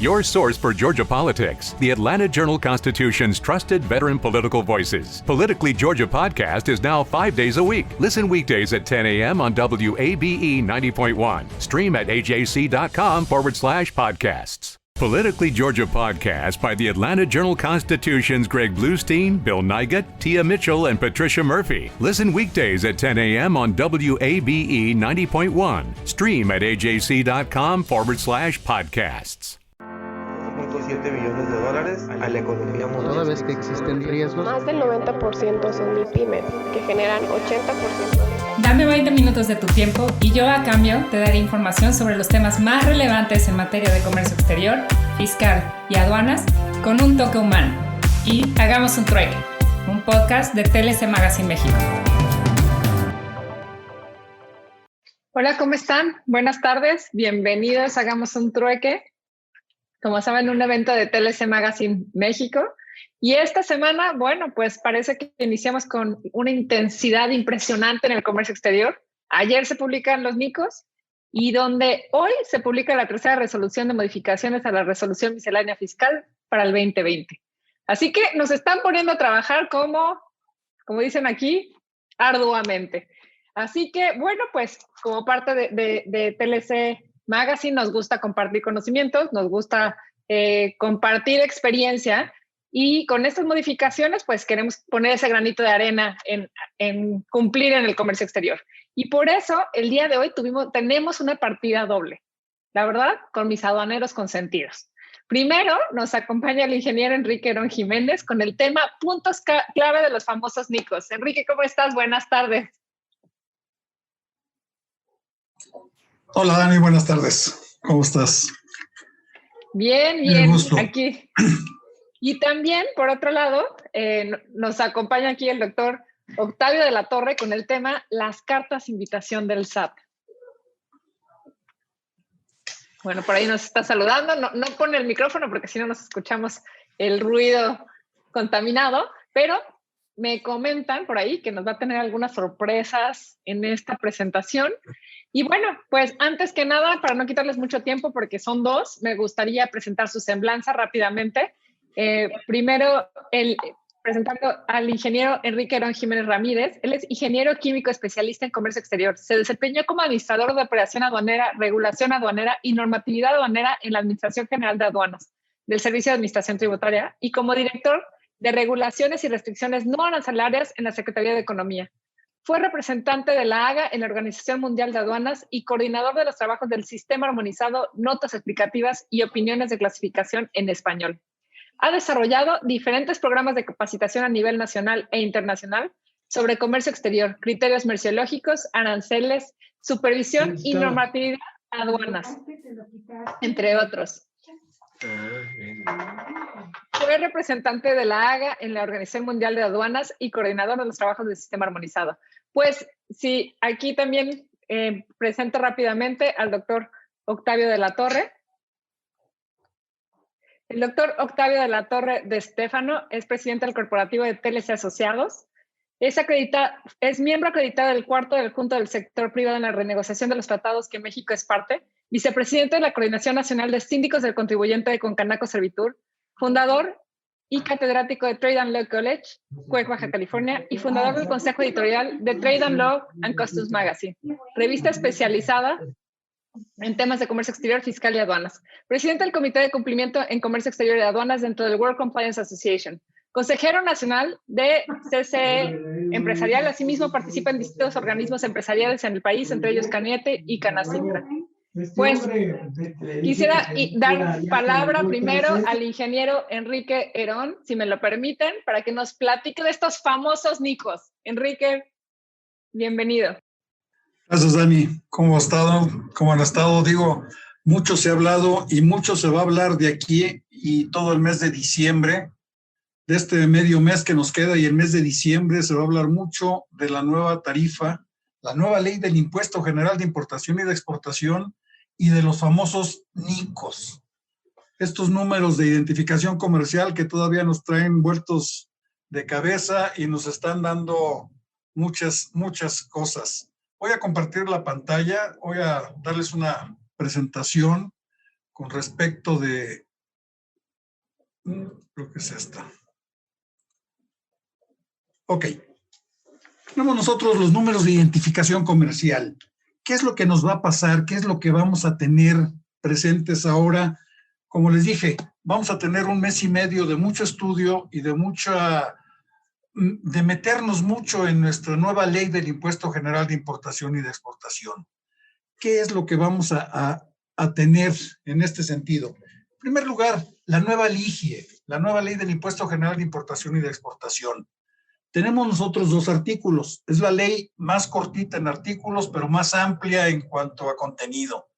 your source for Georgia politics. The Atlanta Journal-Constitution's trusted veteran political voices. Politically Georgia podcast is now 5 days a week. Listen weekdays at 10 a.m. on WABE 90.1. Stream at ajc.com/podcasts. Politically Georgia podcast by the Atlanta Journal-Constitution's Greg Bluestein, Bill Nygut, Tia Mitchell, and Patricia Murphy. Listen weekdays at 10 a.m. on WABE 90.1. Stream at ajc.com/podcasts. 7 millones de dólares a la economía mundial. Toda vez que existen riesgos. Más del 90% son MIPYMES, que generan 80% de... Dame 20 minutos de tu tiempo y yo a cambio te daré información sobre los temas más relevantes en materia de comercio exterior, fiscal y aduanas con un toque humano. Y hagamos un trueque, un podcast de TLC Magazine México. Hola, ¿cómo están? Buenas tardes, bienvenidos a Hagamos un trueque. Como saben, un evento de TLC Magazine México. Y esta semana, bueno, pues parece que iniciamos con una intensidad impresionante en el comercio exterior. Ayer se publican los NICOS y donde hoy se publica la tercera resolución de modificaciones a la resolución miscelánea fiscal para el 2020. Así que nos están poniendo a trabajar como dicen aquí, arduamente. Así que, bueno, pues como parte de TLC Magazine nos gusta compartir conocimientos, nos gusta compartir experiencia. Y con estas modificaciones, pues queremos poner ese granito de arena en cumplir en el comercio exterior. Y por eso, el día de hoy tenemos una partida doble, la verdad, con mis aduaneros consentidos. Primero, nos acompaña el ingeniero Enrique Herón Jiménez con el tema puntos clave de los famosos NICOS. Enrique, ¿cómo estás? Buenas tardes. Hola, Dani, buenas tardes. ¿Cómo estás? Bien, aquí. Y también, por otro lado, nos acompaña aquí el doctor Octavio de la Torre con el tema las cartas invitación del SAT. Bueno, por ahí nos está saludando. No pone el micrófono porque si no nos escuchamos el ruido contaminado, pero me comentan por ahí que nos va a tener algunas sorpresas en esta presentación. Y bueno, pues antes que nada, para no quitarles mucho tiempo porque son dos, me gustaría presentar su semblanza rápidamente. Primero, presentando al ingeniero Enrique Herón Jiménez Ramírez. Él es ingeniero químico especialista en comercio exterior. Se desempeñó como administrador de operación aduanera, regulación aduanera y normatividad aduanera en la Administración General de Aduanas del Servicio de Administración Tributaria y como director de regulaciones y restricciones no arancelarias en la Secretaría de Economía. Fue representante de la AGA en la Organización Mundial de Aduanas y coordinador de los trabajos del Sistema Armonizado, Notas Explicativas y Opiniones de Clasificación en Español. Ha desarrollado diferentes programas de capacitación a nivel nacional e internacional sobre comercio exterior, criterios merciológicos, aranceles, supervisión y normatividad aduanas, entre otros. Fue representante de la AGA en la Organización Mundial de Aduanas y coordinador de los trabajos del Sistema Armonizado. Pues sí, aquí también presento rápidamente al doctor Octavio de la Torre. El doctor Octavio de la Torre de Stefano es presidente del corporativo de TLC Asociados. Es miembro acreditado del cuarto del Junta del Sector Privado en la renegociación de los tratados que México es parte, vicepresidente de la Coordinación Nacional de Síndicos del Contribuyente de Concanaco Servitur, fundador y catedrático de Trade and Law College, CUEC, Baja California, y fundador del Consejo Editorial de Trade and Law and Customs Magazine, revista especializada en temas de comercio exterior, fiscal y aduanas. Presidente del Comité de Cumplimiento en Comercio Exterior y Aduanas dentro del World Compliance Association. Consejero nacional de CCE Empresarial. Asimismo, participa en distintos organismos empresariales en el país, entre ellos Caniete y Canacintra. Pues quisiera dar palabra primero al ingeniero Enrique Herón, si me lo permiten, para que nos platique de estos famosos NICOS. Enrique, bienvenido. Gracias, Dani. ¿Cómo han estado? Digo, mucho se ha hablado y mucho se va a hablar de aquí y todo el mes de diciembre, de este medio mes que nos queda, y el mes de diciembre se va a hablar mucho de la nueva tarifa, la nueva ley del Impuesto General de Importación y de Exportación y de los famosos NICOS. Estos números de identificación comercial que todavía nos traen vueltos de cabeza y nos están dando muchas cosas. Voy a compartir la pantalla, voy a darles una presentación con respecto de Creo que es esta. Ok. Tenemos nosotros los números de identificación comercial. ¿Qué es lo que nos va a pasar? ¿Qué es lo que vamos a tener presentes ahora? Como les dije, vamos a tener un mes y medio de mucho estudio y de meternos mucho en nuestra nueva ley del Impuesto General de Importación y de Exportación. ¿Qué es lo que vamos a tener en este sentido? En primer lugar, la nueva LIGIE, la nueva ley del Impuesto General de Importación y de Exportación. Tenemos nosotros 2 artículos. Es la ley más cortita en artículos, pero más amplia en cuanto a contenido.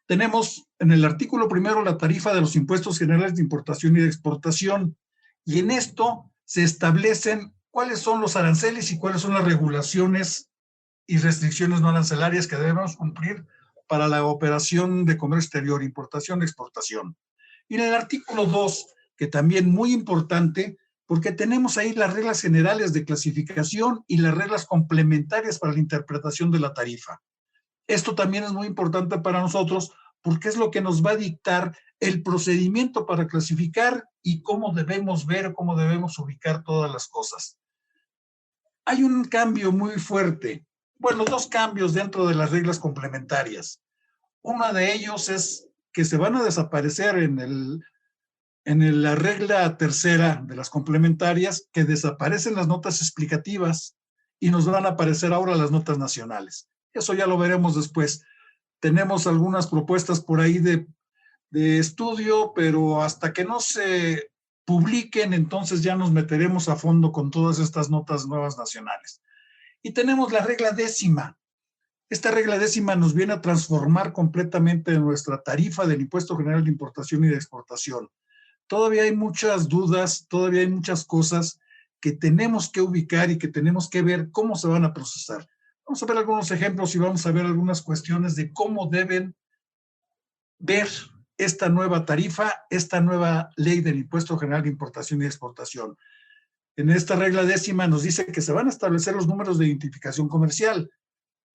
Tenemos en el artículo primero la tarifa de los impuestos generales de importación y de exportación. Y en esto se establecen cuáles son los aranceles y cuáles son las regulaciones y restricciones no arancelarias que debemos cumplir para la operación de comercio exterior, importación y exportación. Y en el artículo 2, que también muy importante, porque tenemos ahí las reglas generales de clasificación y las reglas complementarias para la interpretación de la tarifa. Esto también es muy importante para nosotros porque es lo que nos va a dictar el procedimiento para clasificar y cómo debemos ver, cómo debemos ubicar todas las cosas. Hay un cambio muy fuerte, bueno, 2 cambios dentro de las reglas complementarias. Uno de ellos es que se van a desaparecer en la regla tercera de las complementarias, que desaparecen las notas explicativas y nos van a aparecer ahora las notas nacionales. Eso ya lo veremos después. Tenemos algunas propuestas por ahí de estudio, pero hasta que no se publiquen, entonces ya nos meteremos a fondo con todas estas notas nuevas nacionales. Y tenemos la regla 10ª. Esta regla 10ª nos viene a transformar completamente nuestra tarifa del Impuesto General de Importación y de Exportación. Todavía hay muchas dudas, todavía hay muchas cosas que tenemos que ubicar y que tenemos que ver cómo se van a procesar. Vamos a ver algunos ejemplos y vamos a ver algunas cuestiones de cómo deben ver esta nueva tarifa, esta nueva ley del Impuesto General de Importación y Exportación. En esta regla 10ª nos dice que se van a establecer los números de identificación comercial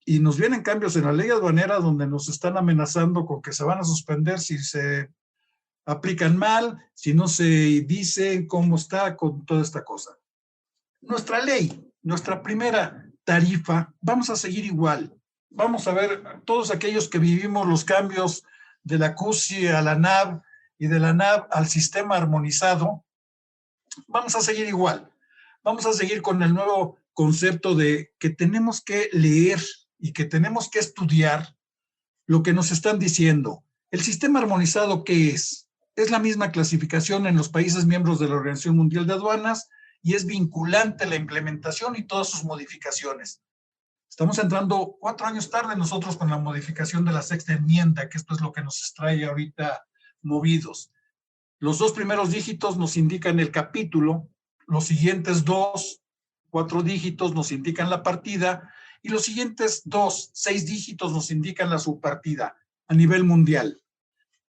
y nos vienen cambios en la ley aduanera donde nos están amenazando con que se van a suspender si se aplican mal, si no se dice cómo está con toda esta cosa. Nuestra ley, nuestra primera tarifa, vamos a seguir igual. Vamos a ver todos aquellos que vivimos los cambios de la CUSI a la NAV y de la NAV al sistema armonizado, vamos a seguir igual. Vamos a seguir con el nuevo concepto de que tenemos que leer y que tenemos que estudiar lo que nos están diciendo. ¿El sistema armonizado qué es? Es la misma clasificación en los países miembros de la Organización Mundial de Aduanas y es vinculante la implementación y todas sus modificaciones. Estamos entrando 4 años tarde nosotros con la modificación de la 6ª enmienda, que esto es lo que nos trae ahorita movidos. Los 2 primeros dígitos nos indican el capítulo, los siguientes 4 dígitos nos indican la partida y los siguientes 6 dígitos nos indican la subpartida a nivel mundial.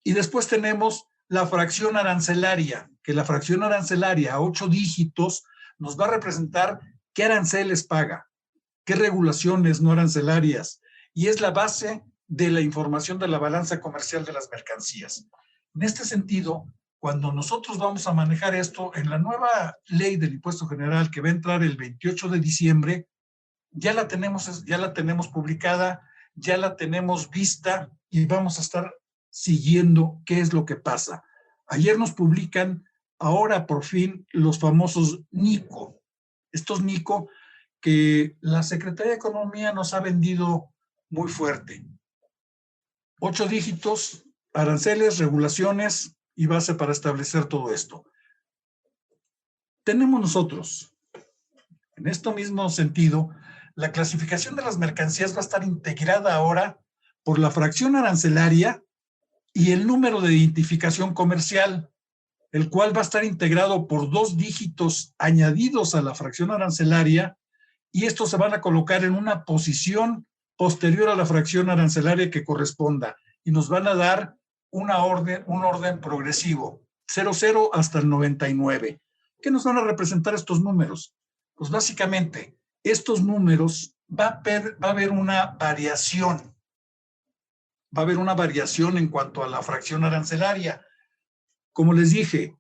Y después tenemos la fracción arancelaria, que la fracción arancelaria a 8 dígitos nos va a representar qué aranceles paga, qué regulaciones no arancelarias, y es la base de la información de la balanza comercial de las mercancías. En este sentido, cuando nosotros vamos a manejar esto en la nueva ley del Impuesto General que va a entrar el 28 de diciembre, ya la tenemos publicada, ya la tenemos vista y vamos a estar siguiendo qué es lo que pasa. Ayer nos publican, ahora por fin, los famosos NICO. Estos NICO que la Secretaría de Economía nos ha vendido muy fuerte. 8 dígitos, aranceles, regulaciones y base para establecer todo esto. Tenemos nosotros, en este mismo sentido, la clasificación de las mercancías va a estar integrada ahora por la fracción arancelaria y el número de identificación comercial, el cual va a estar integrado por 2 dígitos añadidos a la fracción arancelaria y estos se van a colocar en una posición posterior a la fracción arancelaria que corresponda y nos van a dar un orden progresivo, 00 hasta el 99. ¿Qué nos van a representar estos números? Pues básicamente, estos números va a haber una variación. Va a haber una variación en cuanto a la fracción arancelaria. Como les dije,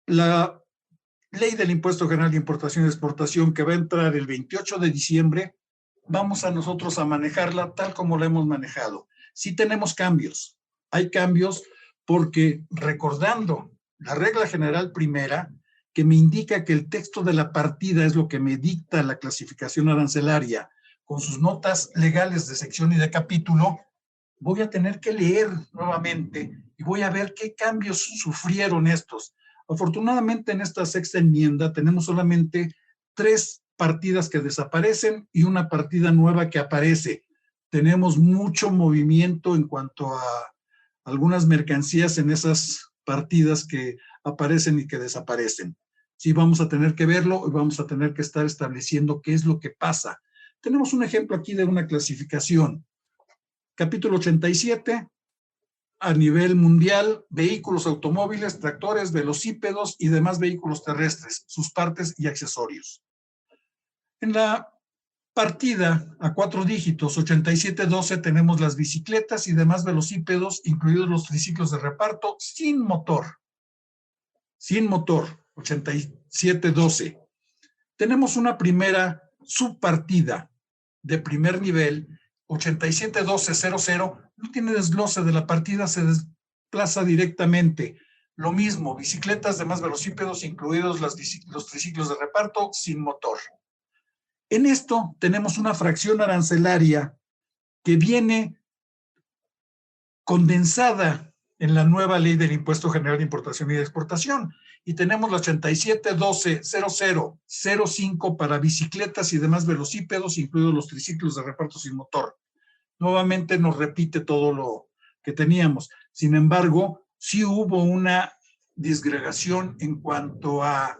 la ley del impuesto general de importación y exportación que va a entrar el 28 de diciembre, vamos a nosotros a manejarla tal como la hemos manejado. Sí tenemos cambios. Hay cambios porque recordando la regla general primera, que me indica que el texto de la partida es lo que me dicta la clasificación arancelaria, con sus notas legales de sección y de capítulo, voy a tener que leer nuevamente y voy a ver qué cambios sufrieron estos. Afortunadamente en esta sexta enmienda tenemos solamente 3 partidas que desaparecen y una partida nueva que aparece. Tenemos mucho movimiento en cuanto a algunas mercancías en esas partidas que aparecen y que desaparecen. Sí, vamos a tener que verlo y vamos a tener que estar estableciendo qué es lo que pasa. Tenemos un ejemplo aquí de una clasificación. Capítulo 87, a nivel mundial, vehículos automóviles, tractores, velocípedos y demás vehículos terrestres, sus partes y accesorios. En la partida a 4 dígitos, 8712, tenemos las bicicletas y demás velocípedos, incluidos los triciclos de reparto, sin motor. Sin motor, 8712. Tenemos una primera subpartida de primer nivel, 871200, no tiene desglose de la partida, se desplaza directamente. Lo mismo, bicicletas, demás velocípedos, incluidos los triciclos de reparto, sin motor. En esto tenemos una fracción arancelaria que viene condensada en la nueva ley del Impuesto General de Importación y de Exportación. Y tenemos la 87120005 para bicicletas y demás velocípedos, incluidos los triciclos de reparto sin motor. Nuevamente nos repite todo lo que teníamos. Sin embargo, sí hubo una disgregación en cuanto a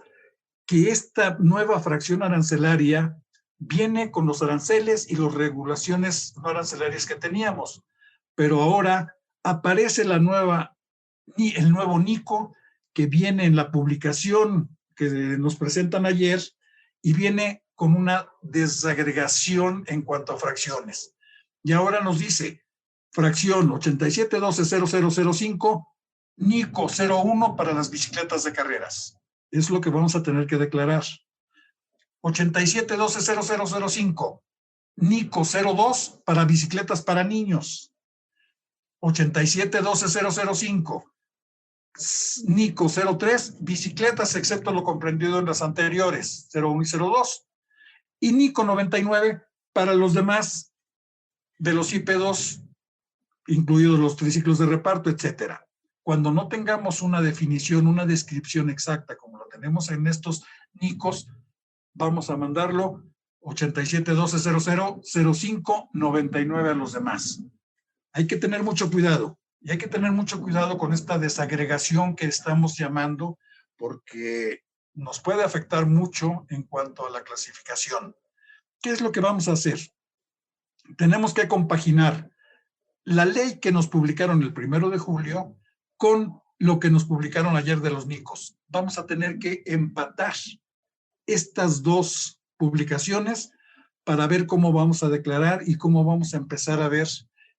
que esta nueva fracción arancelaria viene con los aranceles y las regulaciones no arancelarias que teníamos. Pero ahora aparece el nuevo NICO que viene en la publicación que nos presentan ayer y viene con una desagregación en cuanto a fracciones. Y ahora nos dice fracción 87120005, NICO 01 para las bicicletas de carreras. Es lo que vamos a tener que declarar. 87120005, NICO 02 para bicicletas para niños. 87120005, NICO 03, bicicletas excepto lo comprendido en las anteriores, 01 y 02. Y NICO 99 para los demás velocípedos, incluidos los triciclos de reparto, etcétera. Cuando no tengamos una definición, una descripción exacta, como lo tenemos en estos NICOs, vamos a mandarlo 8712000599 a los demás. Hay que tener mucho cuidado, y hay que tener mucho cuidado con esta desagregación que estamos llamando, porque nos puede afectar mucho en cuanto a la clasificación. ¿Qué es lo que vamos a hacer? Tenemos que compaginar la ley que nos publicaron el 1 de julio con lo que nos publicaron ayer de los NICOs. Vamos a tener que empatar estas dos publicaciones para ver cómo vamos a declarar y cómo vamos a empezar a ver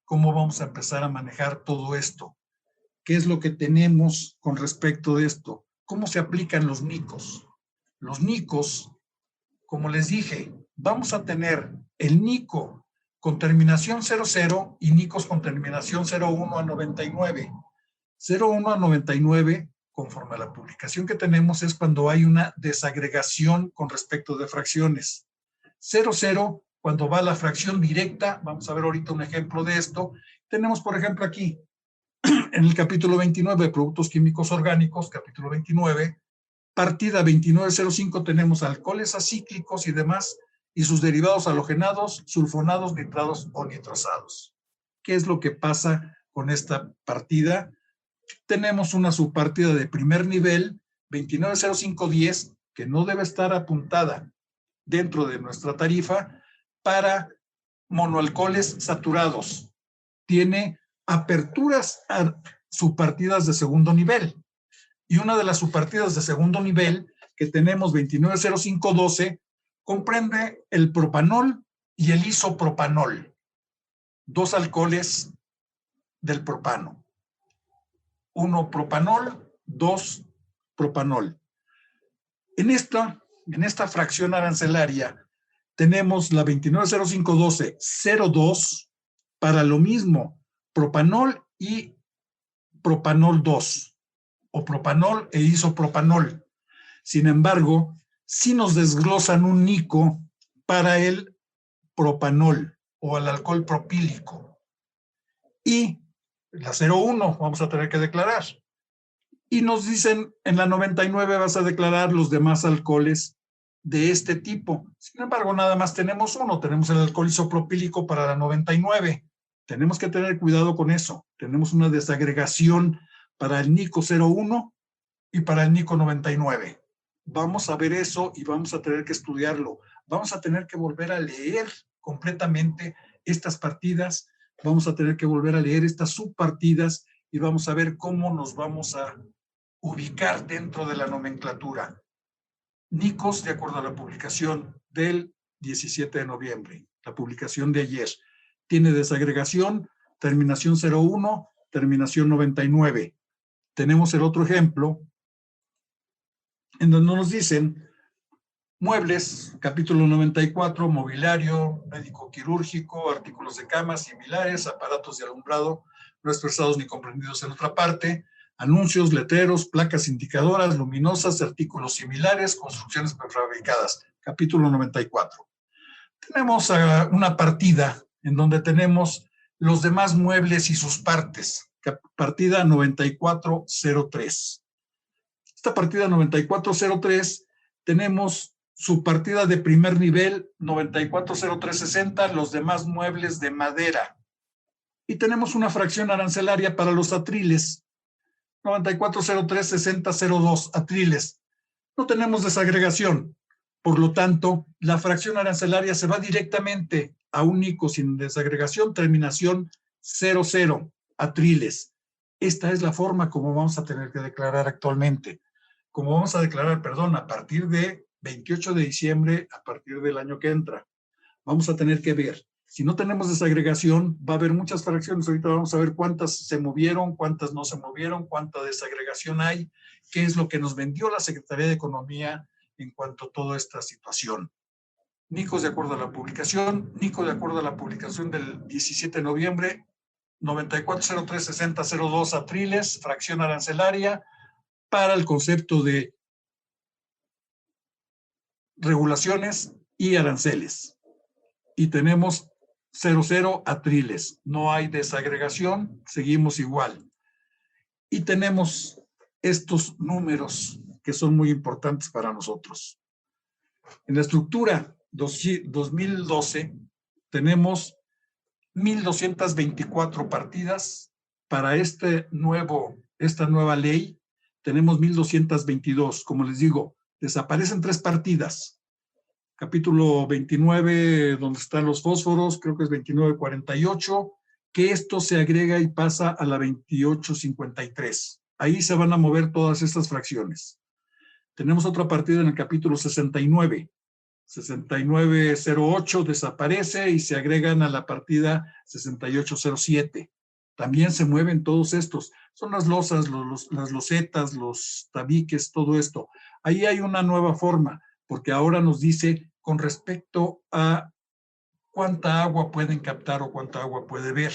cómo vamos a empezar a manejar todo esto. ¿Qué es lo que tenemos con respecto de esto? ¿Cómo se aplican los NICOs? Los NICOs, como les dije, vamos a tener el NICO con terminación 00 y NICOs con terminación 01 a 99. 01 a 99, conforme a la publicación que tenemos, es cuando hay una desagregación con respecto de fracciones. 00, cuando va la fracción directa, vamos a ver ahorita un ejemplo de esto. Tenemos, por ejemplo, aquí, en el capítulo 29 de Productos Químicos Orgánicos, capítulo 29, partida 2905, tenemos alcoholes acíclicos y demás, y sus derivados halogenados, sulfonados, nitrados o nitrosados. ¿Qué es lo que pasa con esta partida? Tenemos una subpartida de primer nivel, 290510, que no debe estar apuntada dentro de nuestra tarifa, para monoalcoholes saturados. Tiene aperturas a subpartidas de segundo nivel. Y una de las subpartidas de segundo nivel que tenemos, 290512, comprende el propanol y el isopropanol, dos alcoholes del propano. 1 propanol, 2 propanol. En esta fracción arancelaria tenemos la 290512-02 para lo mismo, propanol y propanol 2, o propanol e isopropanol. Sin embargo, sí nos desglosan un NICO para el propanol o el alcohol propílico. Y la 01 vamos a tener que declarar. Y nos dicen, en la 99 vas a declarar los demás alcoholes de este tipo. Sin embargo, nada más tenemos uno. Tenemos el alcohol isopropílico para la 99. Tenemos que tener cuidado con eso. Tenemos una desagregación para el NICO 01 y para el NICO 99. Vamos a ver eso y vamos a tener que estudiarlo. Vamos a tener que volver a leer completamente estas partidas. Vamos a tener que volver a leer estas subpartidas y vamos a ver cómo nos vamos a ubicar dentro de la nomenclatura. NICOS, de acuerdo a la publicación del 17 de noviembre, la publicación de ayer, tiene desagregación, terminación 01, terminación 99. Tenemos el otro ejemplo, en donde nos dicen muebles, capítulo 94, mobiliario, médico quirúrgico, artículos de cama, similares, aparatos de alumbrado, no expresados ni comprendidos en otra parte, anuncios, letreros, placas indicadoras, luminosas, artículos similares, construcciones prefabricadas, capítulo 94. Tenemos una partida en donde tenemos los demás muebles y sus partes, partida 9403. Esta partida 9403 tenemos su partida de primer nivel 940360, los demás muebles de madera. Y tenemos una fracción arancelaria para los atriles 94036002, atriles. No tenemos desagregación. Por lo tanto, la fracción arancelaria se va directamente a un NICO sin desagregación, terminación 00, atriles. Esta es la forma como vamos a tener que declarar actualmente. Como vamos a declarar, a partir de 28 de diciembre, a partir del año que entra. Vamos a tener que ver. Si no tenemos desagregación, va a haber muchas fracciones. Ahorita vamos a ver cuántas se movieron, cuántas no se movieron, cuánta desagregación hay, qué es lo que nos vendió la Secretaría de Economía en cuanto a toda esta situación. NICOS de acuerdo a la publicación, NICO de acuerdo a la publicación del 17 de noviembre, 94036002 atriles, fracción arancelaria, para el concepto de regulaciones y aranceles. Y tenemos 00 atriles, no hay desagregación, seguimos igual. Y tenemos estos números que son muy importantes para nosotros. En la estructura 2012 tenemos 1,224 partidas. Para esta nueva ley tenemos 1,222. Como les digo, desaparecen 3 partidas. Capítulo 29, donde están los fósforos, creo que es 2948, que esto se agrega y pasa a la 2853. Ahí se van a mover todas estas fracciones. Tenemos otra partida en el capítulo 69. 6908 desaparece y se agregan a la partida 6807. También se mueven todos estos. Son las losas, las losetas, los tabiques, todo esto. Ahí hay una nueva forma, porque ahora nos dice con respecto a cuánta agua pueden captar o cuánta agua puede ver.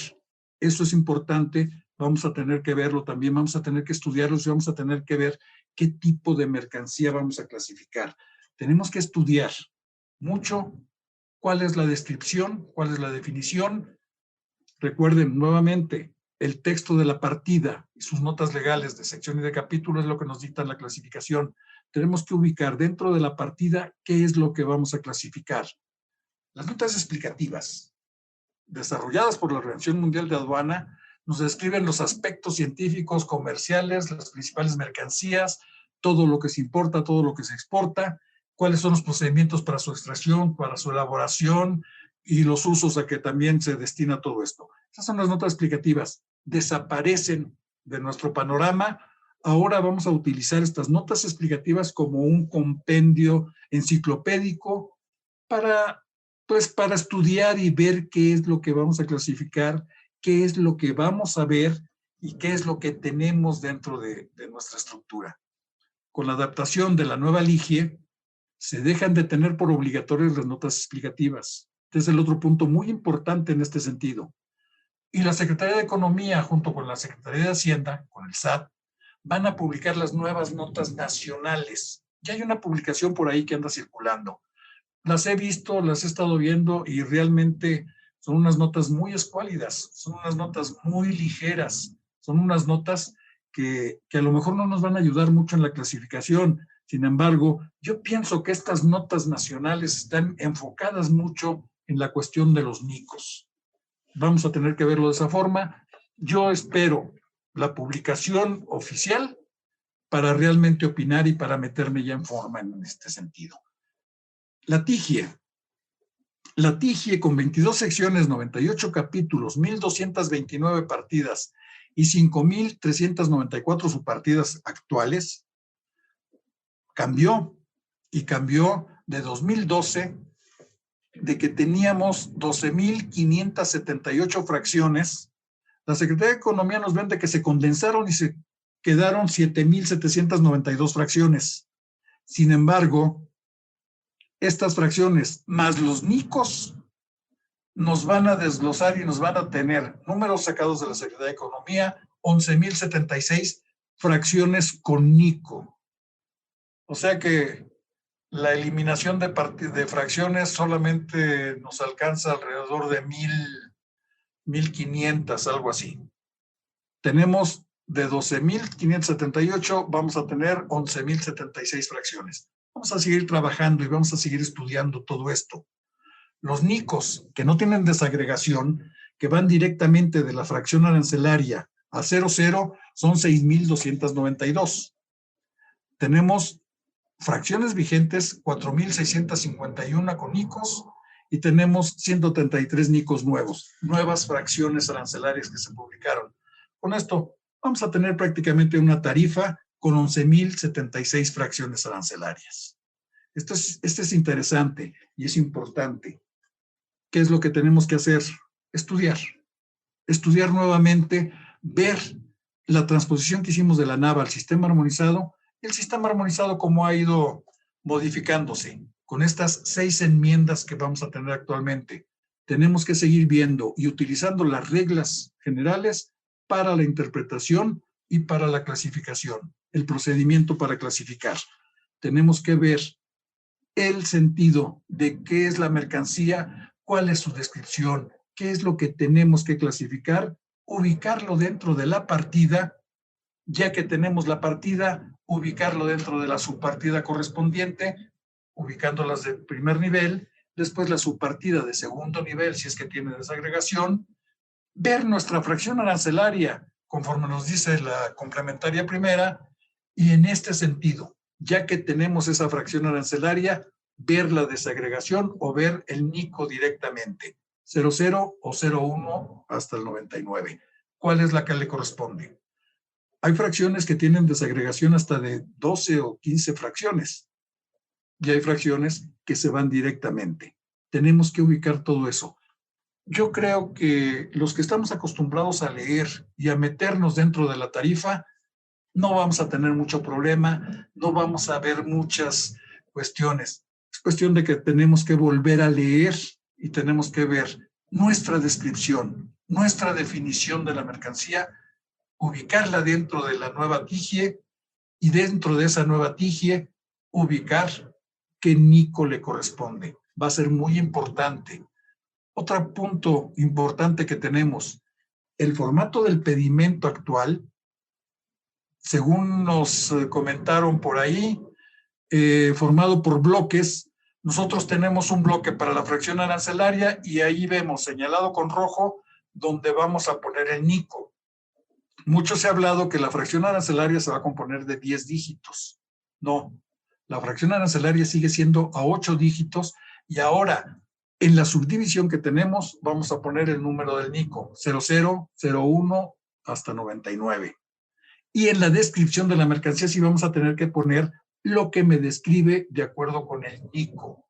Eso es importante, vamos a tener que verlo también, vamos a tener que estudiarlo y vamos a tener que ver qué tipo de mercancía vamos a clasificar. Tenemos que estudiar mucho cuál es la descripción, cuál es la definición. Recuerden nuevamente, el texto de la partida y sus notas legales de sección y de capítulo es lo que nos dicta la clasificación. Tenemos que ubicar dentro de la partida qué es lo que vamos a clasificar. Las notas explicativas, desarrolladas por la Organización Mundial de Aduana, nos describen los aspectos científicos, comerciales, las principales mercancías, todo lo que se importa, todo lo que se exporta, cuáles son los procedimientos para su extracción, para su elaboración y los usos a que también se destina todo esto. Esas son las notas explicativas. Desaparecen de nuestro panorama. Ahora vamos a utilizar estas notas explicativas como un compendio enciclopédico para estudiar y ver qué es lo que vamos a clasificar, qué es lo que vamos a ver y qué es lo que tenemos dentro de nuestra estructura. con la adaptación de la nueva LIGIE, se dejan de tener por obligatorias las notas explicativas. Este es el otro punto muy importante en este sentido. Y la Secretaría de Economía, junto con la Secretaría de Hacienda, con el SAT, van a publicar las nuevas notas nacionales. Ya hay una publicación por ahí que anda circulando. Las he visto, las he estado viendo y realmente son unas notas muy escuálidas, son unas notas muy ligeras, son unas notas que a lo mejor no nos van a ayudar mucho en la clasificación. Sin embargo, yo pienso que estas notas nacionales están enfocadas mucho en la cuestión de los NICOS. Vamos a tener que verlo de esa forma. Yo espero la publicación oficial para realmente opinar y para meterme ya en forma en este sentido. La TIGIE con 22 secciones, 98 capítulos, 1,229 partidas y 5,394 subpartidas actuales, cambió de 2012, de que teníamos 12,578 fracciones. La Secretaría de Economía nos vende que se condensaron y se quedaron 7,792 fracciones. Sin embargo, estas fracciones más los NICOS nos van a desglosar y nos van a tener números sacados de la Secretaría de Economía, 11,076 fracciones con NICO. O sea que la eliminación de fracciones solamente nos alcanza alrededor de 1,500, algo así. Tenemos de 12,578, vamos a tener 11,076 fracciones. Vamos a seguir trabajando y vamos a seguir estudiando todo esto. Los NICOS, que no tienen desagregación, que van directamente de la fracción arancelaria a 00, son 6,292. Tenemos fracciones vigentes, 4,651 con NICOS, y tenemos 133 NICOS nuevos, nuevas fracciones arancelarias que se publicaron. Con esto vamos a tener prácticamente una tarifa con 11,076 fracciones arancelarias. Esto es interesante y es importante. ¿Qué es lo que tenemos que hacer? Estudiar nuevamente, ver la transposición que hicimos de la NAVA al sistema armonizado, el sistema armonizado cómo ha ido modificándose con estas 6 enmiendas que vamos a tener actualmente. Tenemos que seguir viendo y utilizando las reglas generales para la interpretación y para la clasificación, el procedimiento para clasificar. Tenemos que ver el sentido de qué es la mercancía, cuál es su descripción, qué es lo que tenemos que clasificar, ubicarlo dentro de la partida, ya que tenemos la partida, ubicarlo dentro de la subpartida correspondiente, ubicándolas de primer nivel, después la subpartida de segundo nivel, si es que tiene desagregación, ver nuestra fracción arancelaria, conforme nos dice la complementaria primera, y en este sentido, ya que tenemos esa fracción arancelaria, ver la desagregación o ver el NICO directamente, 00 o 01 hasta el 99. ¿Cuál es la que le corresponde? Hay fracciones que tienen desagregación hasta de 12 o 15 fracciones y hay fracciones que se van directamente. Tenemos que ubicar todo eso. Yo creo que los que estamos acostumbrados a leer y a meternos dentro de la tarifa, no vamos a tener mucho problema, no vamos a ver muchas cuestiones. Es cuestión de que tenemos que volver a leer y tenemos que ver nuestra descripción, nuestra definición de la mercancía, ubicarla dentro de la nueva TIGIE y dentro de esa nueva TIGIE ubicar qué NICO le corresponde. Va a ser muy importante. Otro punto importante que tenemos, el formato del pedimento actual, según nos comentaron por ahí, formado por bloques. Nosotros tenemos un bloque para la fracción arancelaria y ahí vemos señalado con rojo donde vamos a poner el NICO. Mucho se ha hablado que la fracción arancelaria se va a componer de 10 dígitos. No, la fracción arancelaria sigue siendo a 8 dígitos y ahora en la subdivisión que tenemos vamos a poner el número del NICO, 00, 01 hasta 99. Y en la descripción de la mercancía sí vamos a tener que poner lo que me describe de acuerdo con el NICO,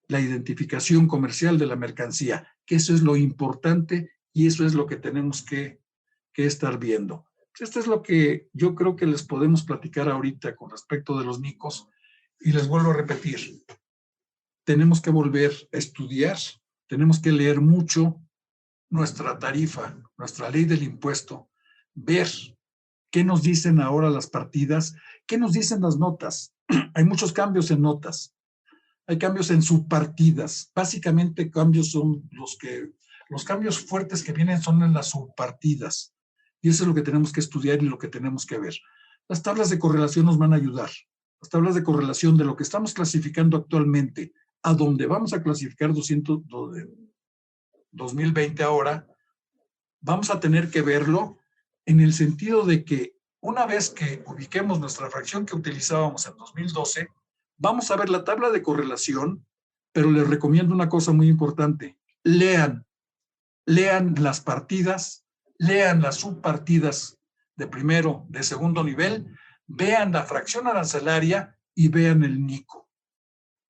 la identificación comercial de la mercancía, que eso es lo importante y eso es lo que tenemos que estar viendo. Esto es lo que yo creo que les podemos platicar ahorita con respecto de los NICOS, y les vuelvo a repetir, tenemos que volver a estudiar, tenemos que leer mucho nuestra tarifa, nuestra ley del impuesto, ver qué nos dicen ahora las partidas, qué nos dicen las notas. Hay muchos cambios en notas, hay cambios en subpartidas. Básicamente cambios son los cambios fuertes que vienen son en las subpartidas. Y eso es lo que tenemos que estudiar y lo que tenemos que ver. Las tablas de correlación nos van a ayudar. Las tablas de correlación de lo que estamos clasificando actualmente a donde vamos a clasificar 2020 ahora, vamos a tener que verlo en el sentido de que una vez que ubiquemos nuestra fracción que utilizábamos en 2012, vamos a ver la tabla de correlación, pero les recomiendo una cosa muy importante. Lean las partidas, lean las subpartidas de primero, de segundo nivel, vean la fracción arancelaria y vean el NICO.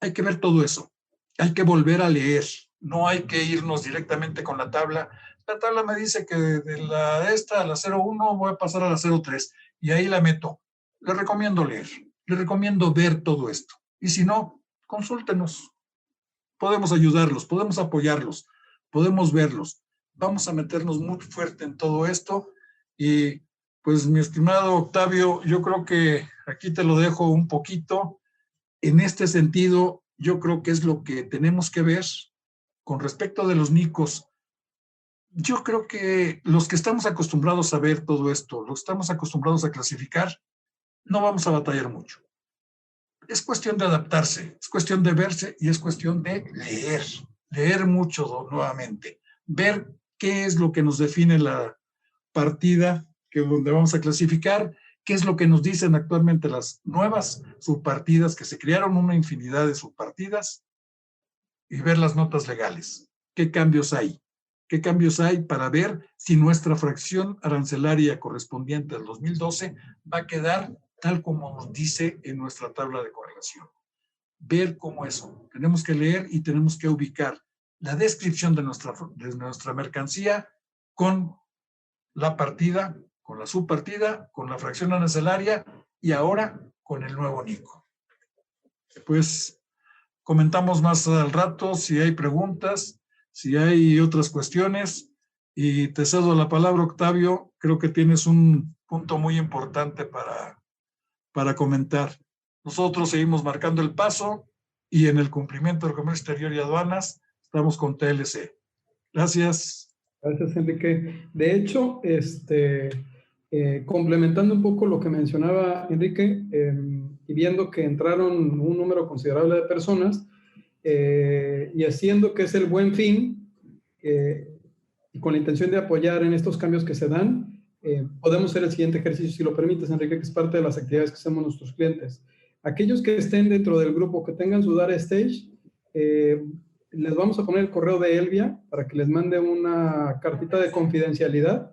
Hay que ver todo eso. Hay que volver a leer. No hay que irnos directamente con la tabla. La tabla me dice que de esta a la 01 voy a pasar a la 03 y ahí la meto. Les recomiendo leer. Les recomiendo ver todo esto. Y si no, consúltenos. Podemos ayudarlos, podemos apoyarlos, podemos verlos. Vamos a meternos muy fuerte en todo esto. Y pues, mi estimado Octavio, yo creo que aquí te lo dejo un poquito. En este sentido, yo creo que es lo que tenemos que ver con respecto de los NICOS. Yo creo que los que estamos acostumbrados a ver todo esto, los que estamos acostumbrados a clasificar, no vamos a batallar mucho. Es cuestión de adaptarse, es cuestión de verse y es cuestión de leer mucho nuevamente, ver qué es lo que nos define la partida donde vamos a clasificar, qué es lo que nos dicen actualmente las nuevas subpartidas, que se crearon una infinidad de subpartidas, y ver las notas legales. ¿Qué cambios hay? ¿Qué cambios hay para ver si nuestra fracción arancelaria correspondiente al 2012 va a quedar tal como nos dice en nuestra tabla de correlación? Ver cómo eso. Tenemos que leer y tenemos que ubicar la descripción de nuestra mercancía con la partida, con la subpartida, con la fracción arancelaria y ahora con el nuevo NICO. Pues comentamos más al rato si hay preguntas, si hay otras cuestiones, y te cedo la palabra, Octavio. Creo que tienes un punto muy importante para comentar. Nosotros seguimos marcando el paso y en el cumplimiento del comercio exterior y aduanas estamos con TLC. Gracias. Gracias, Enrique. De hecho, complementando un poco lo que mencionaba Enrique, y viendo que entraron un número considerable de personas, y haciendo que es el Buen Fin, y con la intención de apoyar en estos cambios que se dan, podemos hacer el siguiente ejercicio, si lo permites, Enrique, que es parte de las actividades que hacemos nuestros clientes. Aquellos que estén dentro del grupo, que tengan su Data Stage, les vamos a poner el correo de Elvia para que les mande una cartita de confidencialidad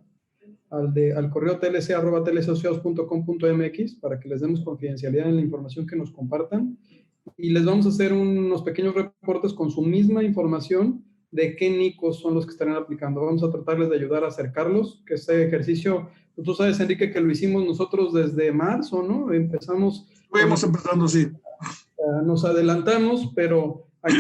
al correo tlc@tlcasociados.com.mx para que les demos confidencialidad en la información que nos compartan, y les vamos a hacer unos pequeños reportes con su misma información de qué NICOS son los que estarán aplicando. Vamos a tratarles de ayudar a acercarlos, que ese ejercicio, tú sabes, Enrique, que lo hicimos nosotros desde marzo, ¿no? Fuimos empezando, sí. Nos adelantamos, pero aquí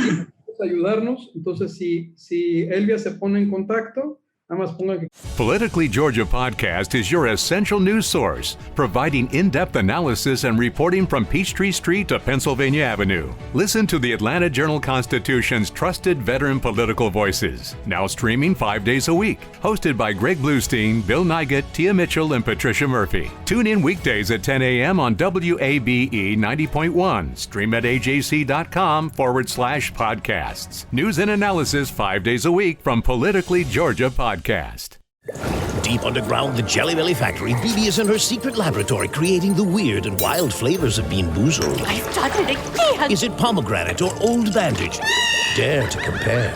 ayudarnos. Entonces, si Elvia se pone en contacto, nada más pongan que... Politically Georgia Podcast is your essential news source, providing in-depth analysis and reporting from Peachtree Street to Pennsylvania Avenue. Listen to the Atlanta Journal-Constitution's trusted veteran political voices, now streaming 5 days a week. Hosted by Greg Bluestein, Bill Nigut, Tia Mitchell, and Patricia Murphy. Tune in weekdays at 10 a.m. on WABE 90.1. Stream at ajc.com/podcasts. News and analysis 5 days a week from Politically Georgia Podcast. Deep underground the Jelly Belly factory, Bibi is in her secret laboratory creating the weird and wild flavors of Bean Boozled. I've done it again! Is it pomegranate or old bandage? Dare to compare.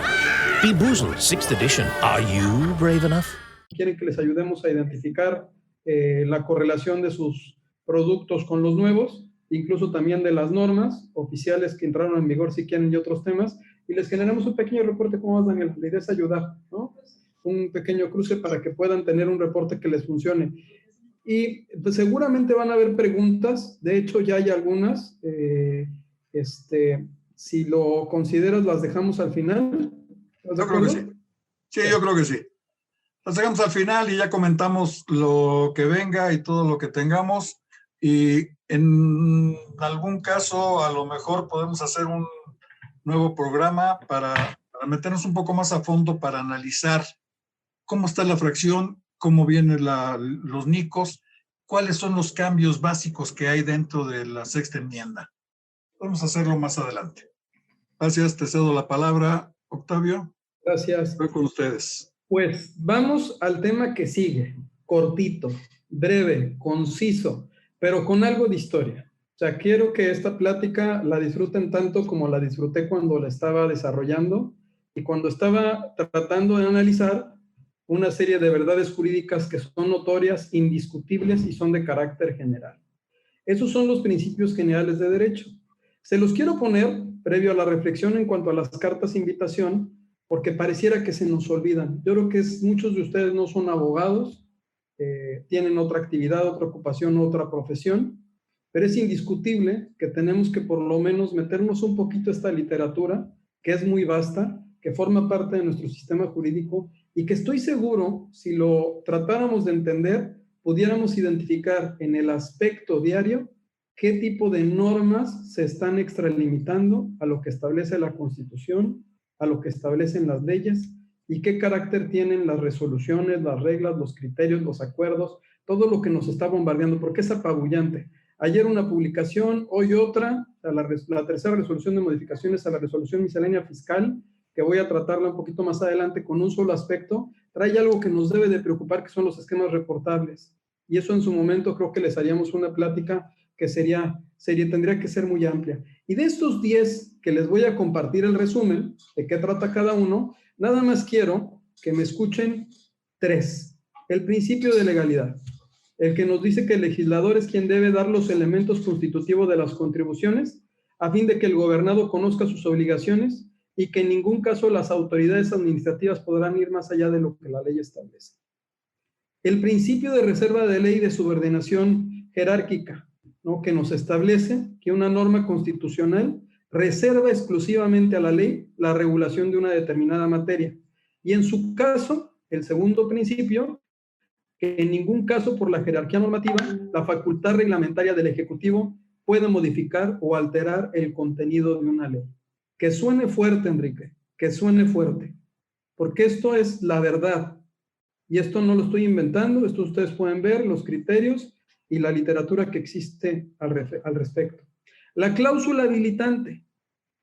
Bean Boozled, 6th edition. Are you brave enough? Quieren que les ayudemos a identificar la correlación de sus productos con los nuevos, incluso también de las normas oficiales que entraron en vigor, si quieren, y otros temas, y les generamos un pequeño reporte. ¿Cómo vas, Daniel? La idea es ayudar, ¿no? Un pequeño cruce para que puedan tener un reporte que les funcione. Y pues, seguramente van a haber preguntas, de hecho ya hay algunas. Si lo consideras, las dejamos al final. ¿Estás de Yo creo que acuerdo? sí. Sí, yo creo que sí. Las dejamos al final y ya comentamos lo que venga y todo lo que tengamos. Y en algún caso, a lo mejor podemos hacer un nuevo programa para meternos un poco más a fondo, para analizar cómo está la fracción, cómo vienen los NICOS, cuáles son los cambios básicos que hay dentro de la sexta enmienda. Vamos a hacerlo más adelante. Gracias, te cedo la palabra, Octavio. Gracias. Estoy con ustedes. Pues vamos al tema que sigue, cortito, breve, conciso, pero con algo de historia. O sea, quiero que esta plática la disfruten tanto como la disfruté cuando la estaba desarrollando y cuando estaba tratando de analizar una serie de verdades jurídicas que son notorias, indiscutibles y son de carácter general. Esos son los principios generales de derecho. Se los quiero poner previo a la reflexión en cuanto a las cartas de invitación, porque pareciera que se nos olvidan. Yo creo que muchos de ustedes no son abogados, tienen otra actividad, otra ocupación, otra profesión, pero es indiscutible que tenemos que por lo menos meternos un poquito a esta literatura, que es muy vasta, que forma parte de nuestro sistema jurídico y que estoy seguro, si lo tratáramos de entender, pudiéramos identificar en el aspecto diario qué tipo de normas se están extralimitando a lo que establece la Constitución, a lo que establecen las leyes y qué carácter tienen las resoluciones, las reglas, los criterios, los acuerdos, todo lo que nos está bombardeando, porque es apabullante. Ayer una publicación, hoy otra, la tercera resolución de modificaciones a la resolución miscelánea fiscal, que voy a tratarla un poquito más adelante con un solo aspecto, trae algo que nos debe de preocupar, que son los esquemas reportables. Y eso en su momento creo que les haríamos una plática que tendría que ser muy amplia. Y de estos 10 que les voy a compartir el resumen de qué trata cada uno, nada más quiero que me escuchen 3. El principio de legalidad, el que nos dice que el legislador es quien debe dar los elementos constitutivos de las contribuciones a fin de que el gobernado conozca sus obligaciones y que en ningún caso las autoridades administrativas podrán ir más allá de lo que la ley establece. El principio de reserva de ley y de subordinación jerárquica, ¿no?, que nos establece que una norma constitucional reserva exclusivamente a la ley la regulación de una determinada materia. Y en su caso, el segundo principio, que en ningún caso por la jerarquía normativa, la facultad reglamentaria del Ejecutivo puede modificar o alterar el contenido de una ley. Que suene fuerte, Enrique, que suene fuerte, porque esto es la verdad. Y esto no lo estoy inventando, esto ustedes pueden ver, los criterios y la literatura que existe al respecto. La cláusula habilitante.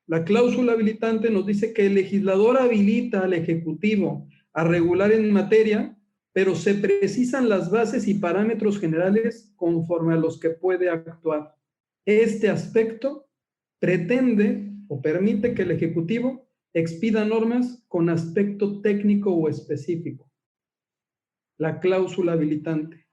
La cláusula habilitante nos dice que el legislador habilita al Ejecutivo a regular en materia, pero se precisan las bases y parámetros generales conforme a los que puede actuar. Este aspecto pretende o permite que el Ejecutivo expida normas con aspecto técnico o específico. La cláusula habilitante.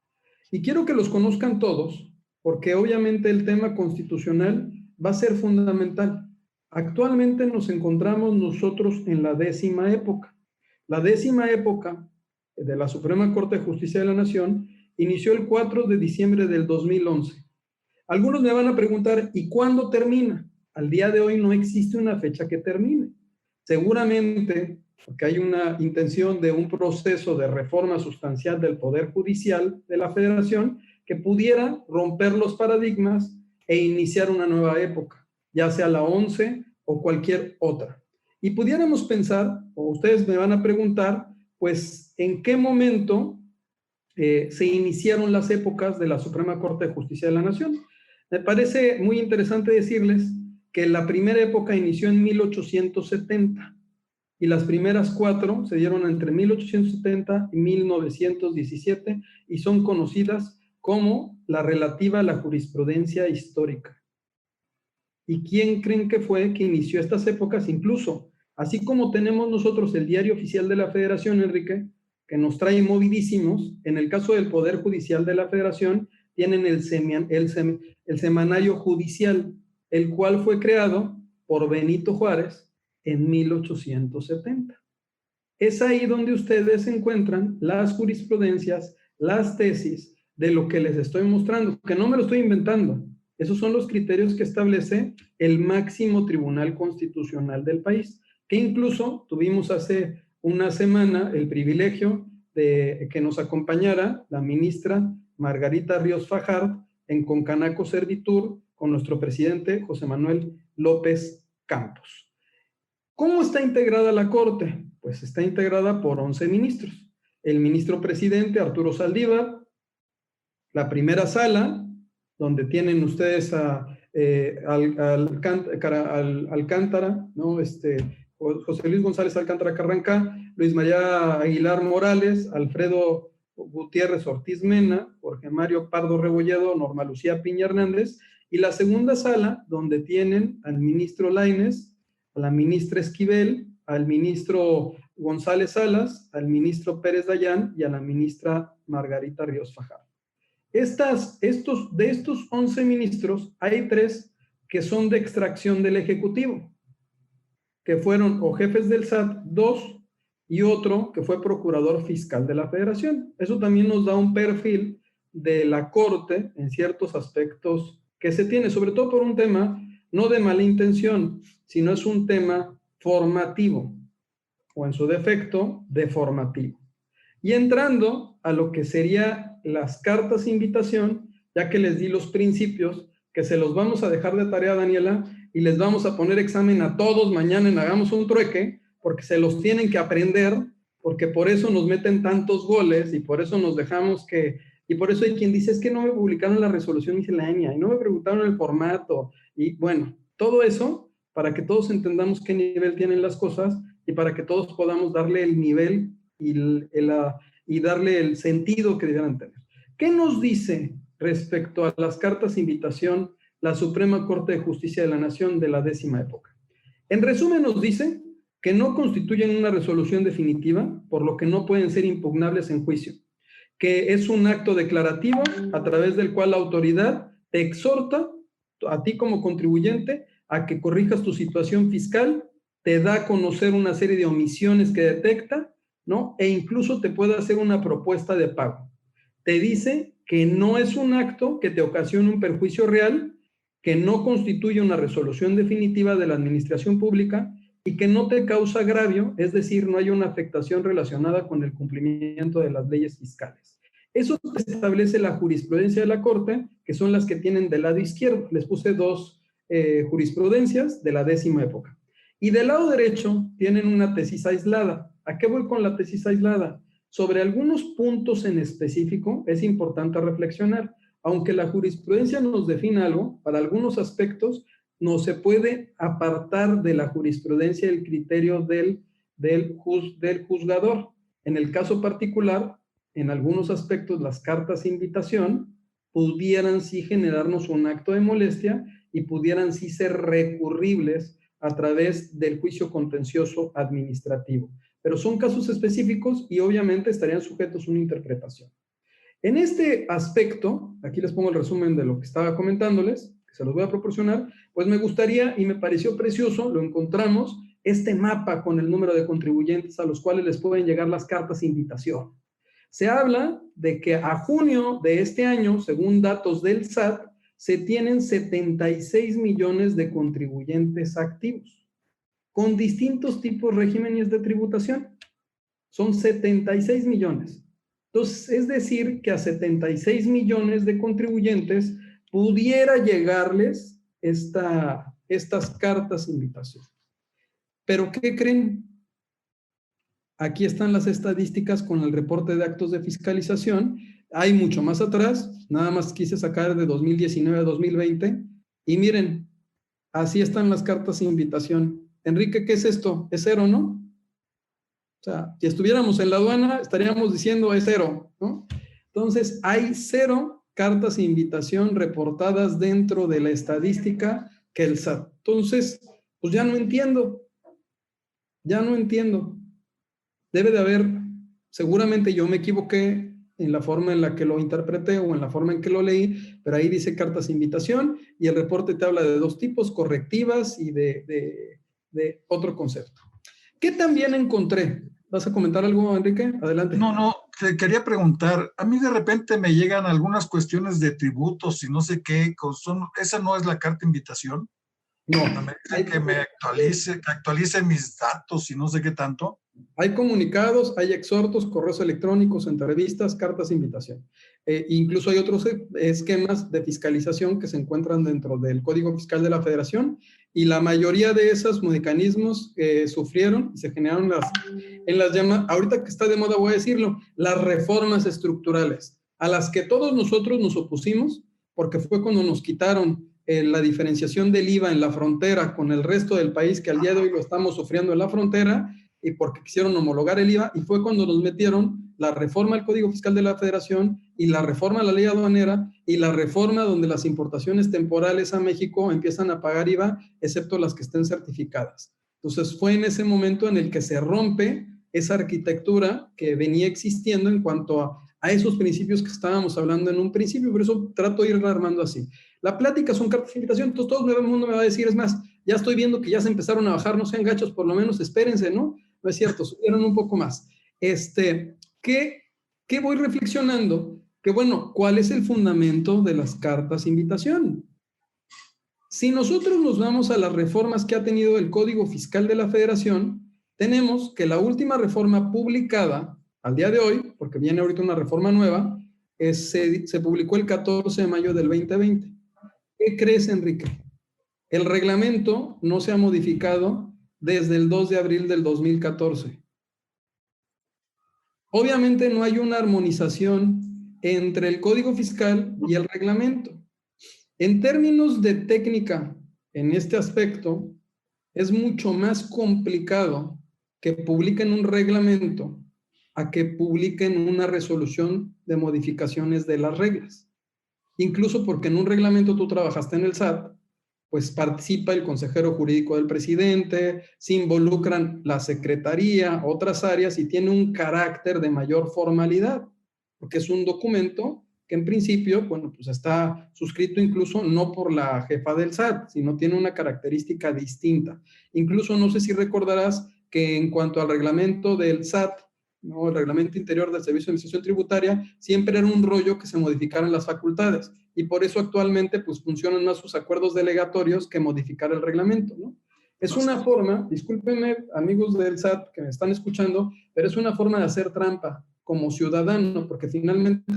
Y quiero que los conozcan todos, porque obviamente el tema constitucional va a ser fundamental. Actualmente nos encontramos nosotros en la 10ª época. La 10ª época de la Suprema Corte de Justicia de la Nación inició el 4 de diciembre del 2011. Algunos me van a preguntar, ¿y cuándo termina? Al día de hoy no existe una fecha que termine. Seguramente, porque hay una intención de un proceso de reforma sustancial del Poder Judicial de la Federación que pudiera romper los paradigmas e iniciar una nueva época, ya sea la 11 o cualquier otra. Y pudiéramos pensar, o ustedes me van a preguntar, pues, ¿en qué momento se iniciaron las épocas de la Suprema Corte de Justicia de la Nación? Me parece muy interesante decirles que la primera época inició en 1870 y las primeras 4 se dieron entre 1870 y 1917 y son conocidas como la relativa a la jurisprudencia histórica. ¿Y quién creen que fue que inició estas épocas? Incluso, así como tenemos nosotros el Diario Oficial de la Federación, Enrique, que nos trae movidísimos, en el caso del Poder Judicial de la Federación, tienen el Semanario Judicial, el cual fue creado por Benito Juárez en 1870. Es ahí donde ustedes encuentran las jurisprudencias, las tesis de lo que les estoy mostrando, que no me lo estoy inventando. Esos son los criterios que establece el máximo tribunal constitucional del país, que incluso tuvimos hace una semana el privilegio de que nos acompañara la ministra Margarita Ríos Fajard en Concanaco Servitur con nuestro presidente José Manuel López Campos. ¿Cómo está integrada la Corte? Pues está integrada por 11 ministros. El ministro presidente Arturo Saldívar, la primera sala, donde tienen ustedes a Alcántara, ¿no? José Luis González Alcántara Carrancá, Luis María Aguilar Morales, Alfredo Gutiérrez Ortiz Mena, Jorge Mario Pardo Rebolledo, Norma Lucía Piña Hernández, y la segunda sala, donde tienen al ministro Lainez, a la ministra Esquivel, al ministro González Salas, al ministro Pérez Dayán y a la ministra Margarita Ríos Fajard. De estos 11 ministros, hay 3 que son de extracción del Ejecutivo, que fueron o jefes del SAT, 2, y otro que fue procurador fiscal de la Federación. Eso también nos da un perfil de la Corte en ciertos aspectos que se tiene, sobre todo por un tema no de mala intención, sino es un tema formativo, o en su defecto, deformativo. Y entrando a lo que sería las cartas de invitación, ya que les di los principios, que se los vamos a dejar de tarea, Daniela, y les vamos a poner examen a todos mañana en Hagamos un Trueque, porque se los tienen que aprender, porque por eso nos meten tantos goles y por eso nos dejamos que... Y por eso hay quien dice, es que no me publicaron la resolución miscelánea y no me preguntaron el formato. Y bueno, todo eso para que todos entendamos qué nivel tienen las cosas y para que todos podamos darle el nivel y darle el sentido que debieran tener. ¿Qué nos dice respecto a las cartas de invitación la Suprema Corte de Justicia de la Nación de la 10ª época? En resumen, nos dice que no constituyen una resolución definitiva, por lo que no pueden ser impugnables en juicio, que es un acto declarativo a través del cual la autoridad te exhorta a ti como contribuyente a que corrijas tu situación fiscal, te da a conocer una serie de omisiones que detecta, ¿no? E incluso te puede hacer una propuesta de pago. Te dice que no es un acto que te ocasione un perjuicio real, que no constituye una resolución definitiva de la administración pública y que no te causa agravio, es decir, no hay una afectación relacionada con el cumplimiento de las leyes fiscales. Eso establece la jurisprudencia de la Corte, que son las que tienen del lado izquierdo. Les puse 2 jurisprudencias de la 10ª época. Y del lado derecho tienen una tesis aislada. ¿A qué voy con la tesis aislada? Sobre algunos puntos en específico es importante reflexionar. Aunque la jurisprudencia nos define algo, para algunos aspectos no se puede apartar de la jurisprudencia el criterio del juzgador. En el caso particular, en algunos aspectos, las cartas de invitación pudieran sí generarnos un acto de molestia y pudieran sí ser recurribles a través del juicio contencioso administrativo. Pero son casos específicos y obviamente estarían sujetos a una interpretación. En este aspecto, aquí les pongo el resumen de lo que estaba comentándoles, que se los voy a proporcionar, pues me gustaría y me pareció precioso, lo encontramos, este mapa con el número de contribuyentes a los cuales les pueden llegar las cartas de invitación. Se habla de que a junio de este año, según datos del SAT, se tienen 76 millones de contribuyentes activos, con distintos tipos de regímenes de tributación. Son 76 millones. Entonces, es decir, que a 76 millones de contribuyentes pudiera llegarles estas cartas de invitación. ¿Pero qué creen? Aquí están las estadísticas con el reporte de actos de fiscalización. Hay mucho más atrás, nada más quise sacar de 2019 a 2020. Y miren, así están las cartas de invitación. Enrique, ¿qué es esto? Es 0, ¿no? O sea, si estuviéramos en la aduana, estaríamos diciendo es 0, ¿no? Entonces, hay 0 cartas de invitación reportadas dentro de la estadística que el SAT. Entonces, pues ya no entiendo. Debe de haber, seguramente yo me equivoqué en la forma en la que lo interpreté o en la forma en que lo leí, pero ahí dice cartas de invitación y el reporte te habla de 2 tipos, correctivas y de otro concepto. ¿Qué también encontré? ¿Vas a comentar algo, Enrique? Adelante. No, te quería preguntar, a mí de repente me llegan algunas cuestiones de tributos y no sé qué, ¿esa no es la carta de invitación? No, Me dicen que me actualice mis datos y no sé qué tanto. hay comunicados, hay exhortos, correos electrónicos, entrevistas, cartas de invitación. Incluso hay otros esquemas de fiscalización que se encuentran dentro del Código Fiscal de la Federación, y la mayoría de esos mecanismos sufrieron y se generaron ahorita que está de moda voy a decirlo, las reformas estructurales, a las que todos nosotros nos opusimos, porque fue cuando nos quitaron la diferenciación del IVA en la frontera con el resto del país, que al día de hoy lo estamos sufriendo en la frontera, y porque quisieron homologar el IVA, y fue cuando nos metieron la reforma al Código Fiscal de la Federación y la reforma a la ley aduanera y la reforma donde las importaciones temporales a México empiezan a pagar IVA, excepto las que estén certificadas. Entonces fue en ese momento en el que se rompe esa arquitectura que venía existiendo en cuanto a esos principios que estábamos hablando en un principio, por eso trato de ir armando así. La plática son cartas de invitación, entonces todo el mundo me va a decir, es más, ya estoy viendo que ya se empezaron a bajar, no sean gachos, por lo menos espérense, ¿no? No es cierto, subieron un poco más. ¿Qué voy reflexionando? Que bueno, ¿cuál es el fundamento de las cartas de invitación? Si nosotros nos vamos a las reformas que ha tenido el Código Fiscal de la Federación, tenemos que la última reforma publicada al día de hoy, porque viene ahorita una reforma nueva, se publicó el 14 de mayo del 2020. ¿Qué crees, Enrique? El reglamento no se ha modificado desde el 2 de abril del 2014. Obviamente no hay una armonización entre el Código Fiscal y el reglamento. En términos de técnica, en este aspecto, es mucho más complicado que publiquen un reglamento a que publiquen una resolución de modificaciones de las reglas. Incluso porque en un reglamento tú trabajaste en el SAT, pues participa el consejero jurídico del presidente, se involucran la secretaría, otras áreas, y tiene un carácter de mayor formalidad, porque es un documento que en principio, bueno, pues está suscrito incluso no por la jefa del SAT, sino tiene una característica distinta. Incluso no sé si recordarás que en cuanto al reglamento del SAT, ¿no? El reglamento interior del Servicio de Administración Tributaria, siempre era un rollo que se modificaran las facultades, y por eso actualmente pues funcionan más sus acuerdos delegatorios que modificar el reglamento, ¿no? Es una forma, discúlpenme amigos del SAT que me están escuchando, pero es una forma de hacer trampa como ciudadano, porque finalmente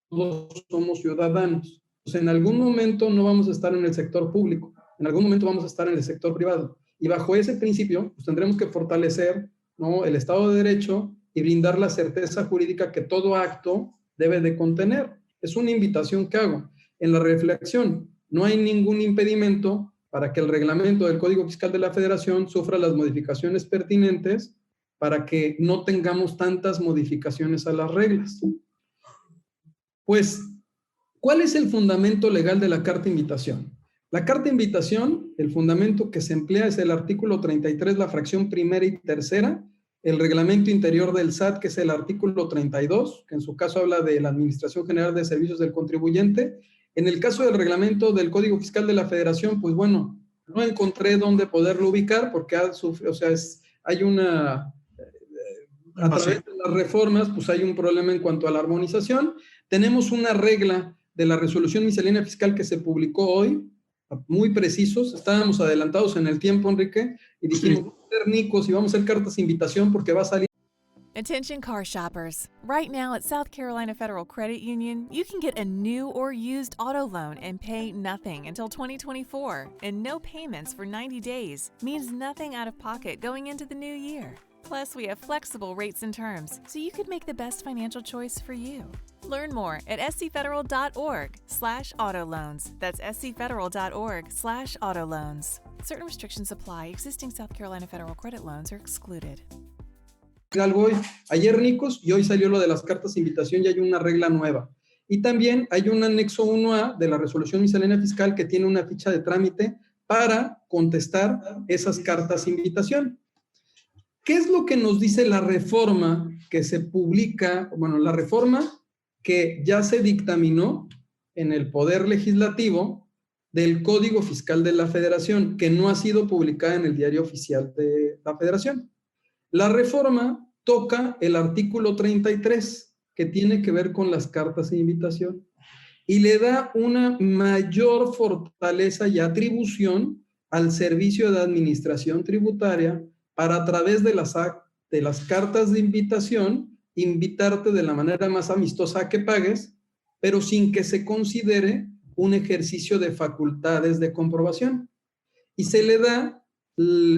todos somos ciudadanos. Pues en algún momento no vamos a estar en el sector público, en algún momento vamos a estar en el sector privado, y bajo ese principio pues tendremos que fortalecer, ¿no?, el Estado de Derecho y brindar la certeza jurídica que todo acto debe de contener. Es una invitación que hago. En la reflexión, no hay ningún impedimento para que el reglamento del Código Fiscal de la Federación sufra las modificaciones pertinentes para que no tengamos tantas modificaciones a las reglas. Pues, ¿cuál es el fundamento legal de la carta de invitación? La carta de invitación, el fundamento que se emplea es el artículo 33, la fracción primera y tercera, el reglamento interior del SAT, que es el artículo 32, que en su caso habla de la Administración General de Servicios del Contribuyente. En el caso del reglamento del Código Fiscal de la Federación, pues bueno, no encontré dónde poderlo ubicar, porque hay una... A través de las reformas, pues hay un problema en cuanto a la armonización. Tenemos una regla de la resolución miscelánea fiscal que se publicó hoy, muy precisos, estábamos adelantados en el tiempo, Enrique, y dijimos, vamos a ser nicos y vamos a hacer cartas de invitación porque va a salir. Attention car shoppers. Right now at South Carolina Federal Credit Union, you can get a new or used auto loan and pay nothing until 2024, and no payments for 90 days means nothing out of pocket going into the new year. Plus, we have flexible rates and terms, so you could make the best financial choice for you. Learn more at scfederal.org/autoloans. That's scfederal.org/autoloans. Certain restrictions apply. Existing South Carolina Federal credit loans are excluded. Algo hoy. Ayer, Nicos, y hoy salió lo de las cartas de invitación y hay una regla nueva. Y también hay un anexo 1A de la resolución miscelánea fiscal que tiene una ficha de trámite para contestar esas cartas de invitación. ¿Qué es lo que nos dice la reforma que se publica? Bueno, la reforma que ya se dictaminó en el Poder Legislativo del Código Fiscal de la Federación, que no ha sido publicada en el Diario Oficial de la Federación. La reforma toca el artículo 33, que tiene que ver con las cartas de invitación, y le da una mayor fortaleza y atribución al servicio de administración tributaria para, a través de las cartas de invitación, invitarte de la manera más amistosa a que pagues, pero sin que se considere un ejercicio de facultades de comprobación. Y se le da,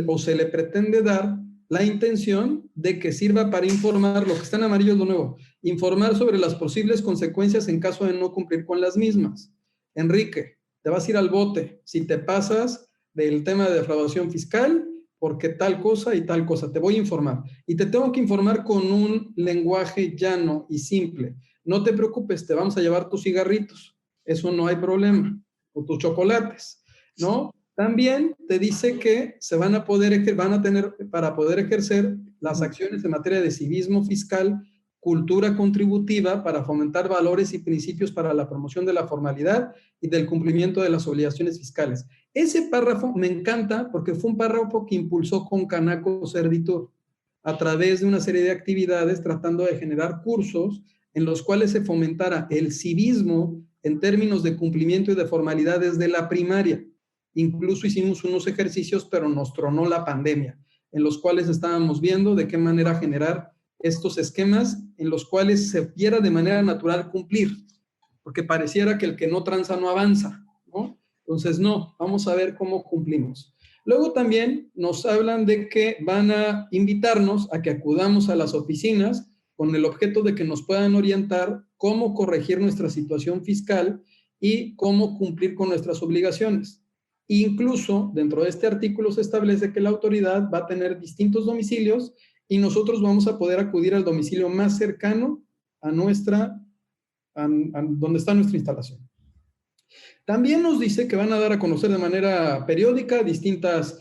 o se le pretende dar, la intención de que sirva para informar, lo que está en amarillo es lo nuevo, informar sobre las posibles consecuencias en caso de no cumplir con las mismas. Enrique, te vas a ir al bote si te pasas del tema de defraudación fiscal, porque tal cosa y tal cosa, te voy a informar. Y te tengo que informar con un lenguaje llano y simple. No te preocupes, te vamos a llevar tus cigarritos, eso no hay problema, o tus chocolates, ¿no? También te dice que van a tener para poder ejercer las acciones en materia de civismo fiscal, cultura contributiva para fomentar valores y principios para la promoción de la formalidad y del cumplimiento de las obligaciones fiscales. Ese párrafo me encanta porque fue un párrafo que impulsó con Canaco Servitur a través de una serie de actividades tratando de generar cursos en los cuales se fomentara el civismo en términos de cumplimiento y de formalidad desde la primaria. Incluso hicimos unos ejercicios, pero nos tronó la pandemia, en los cuales estábamos viendo de qué manera generar estos esquemas en los cuales se viera de manera natural cumplir, porque pareciera que el que no tranza no avanza, ¿no? Entonces, no, vamos a ver cómo cumplimos. Luego también nos hablan de que van a invitarnos a que acudamos a las oficinas con el objeto de que nos puedan orientar cómo corregir nuestra situación fiscal y cómo cumplir con nuestras obligaciones. Incluso dentro de este artículo se establece que la autoridad va a tener distintos domicilios y nosotros vamos a poder acudir al domicilio más cercano a donde está nuestra instalación. También nos dice que van a dar a conocer de manera periódica distintas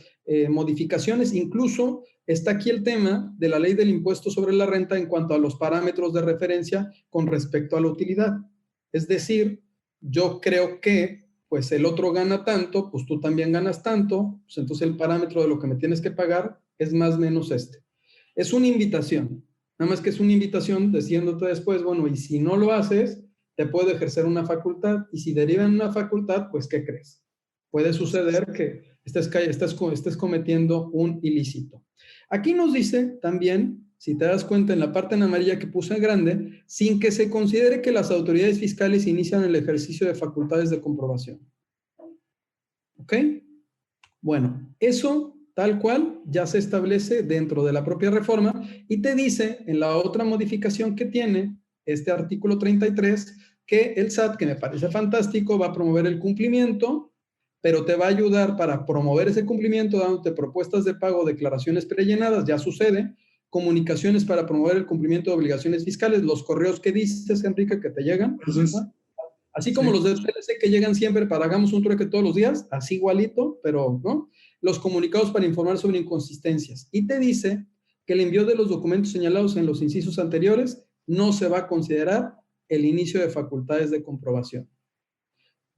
modificaciones. Incluso está aquí el tema de la ley del impuesto sobre la renta en cuanto a los parámetros de referencia con respecto a la utilidad. Es decir, yo creo que pues el otro gana tanto, pues tú también ganas tanto, pues entonces el parámetro de lo que me tienes que pagar es más o menos este. Es una invitación, nada más que es una invitación diciéndote después, bueno, y si no lo haces, te puedo ejercer una facultad, y si derivan una facultad, pues ¿qué crees? Puede suceder que estés cometiendo un ilícito. Aquí nos dice también, si te das cuenta en la parte en amarilla que puse en grande, sin que se considere que las autoridades fiscales inician el ejercicio de facultades de comprobación. ¿Ok? Bueno, eso tal cual ya se establece dentro de la propia reforma y te dice en la otra modificación que tiene este artículo 33 que el SAT, que me parece fantástico, va a promover el cumplimiento, pero te va a ayudar para promover ese cumplimiento dándote propuestas de pago, declaraciones prellenadas, ya sucede, comunicaciones para promover el cumplimiento de obligaciones fiscales, los correos que dices, Enrique, que te llegan, ¿no? Así como los de TLC que llegan siempre para hagamos un trueque todos los días, así igualito, pero ¿no? Los comunicados para informar sobre inconsistencias. Y te dice que el envío de los documentos señalados en los incisos anteriores no se va a considerar el inicio de facultades de comprobación.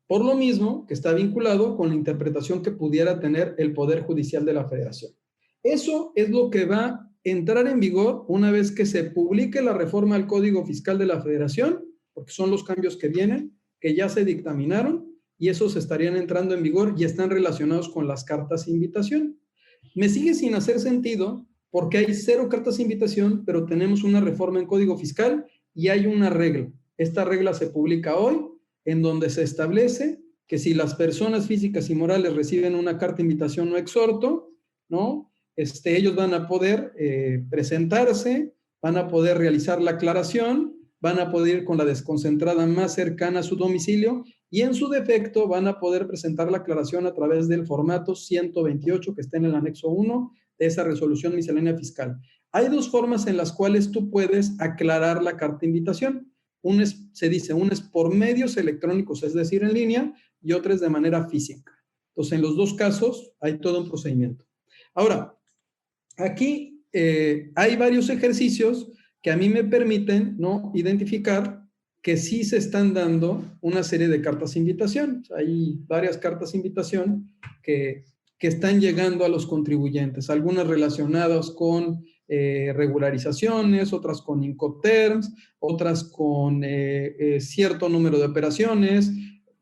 Por lo mismo que está vinculado con la interpretación que pudiera tener el Poder Judicial de la Federación. Eso es lo que va a entrar en vigor una vez que se publique la reforma al Código Fiscal de la Federación, porque son los cambios que vienen, que ya se dictaminaron, y esos estarían entrando en vigor y están relacionados con las cartas de invitación. Me sigue sin hacer sentido porque hay 0 cartas de invitación, pero tenemos una reforma en Código Fiscal y hay una regla. Esta regla se publica hoy, en donde se establece que si las personas físicas y morales reciben una carta de invitación o exhorto, ¿no? Ellos van a poder presentarse, van a poder realizar la aclaración, van a poder ir con la desconcentrada más cercana a su domicilio y en su defecto van a poder presentar la aclaración a través del formato 128 que está en el anexo 1 de esa resolución miscelánea fiscal. Hay 2 formas en las cuales tú puedes aclarar la carta de invitación. Una es por medios electrónicos, es decir, en línea, y otra es de manera física. Entonces, en los 2 casos hay todo un procedimiento. Ahora, aquí hay varios ejercicios que a mí me permiten, ¿no?, identificar que sí se están dando una serie de cartas de invitación. Hay varias cartas de invitación que están llegando a los contribuyentes, algunas relacionadas con regularizaciones, otras con Incoterms, otras con cierto número de operaciones.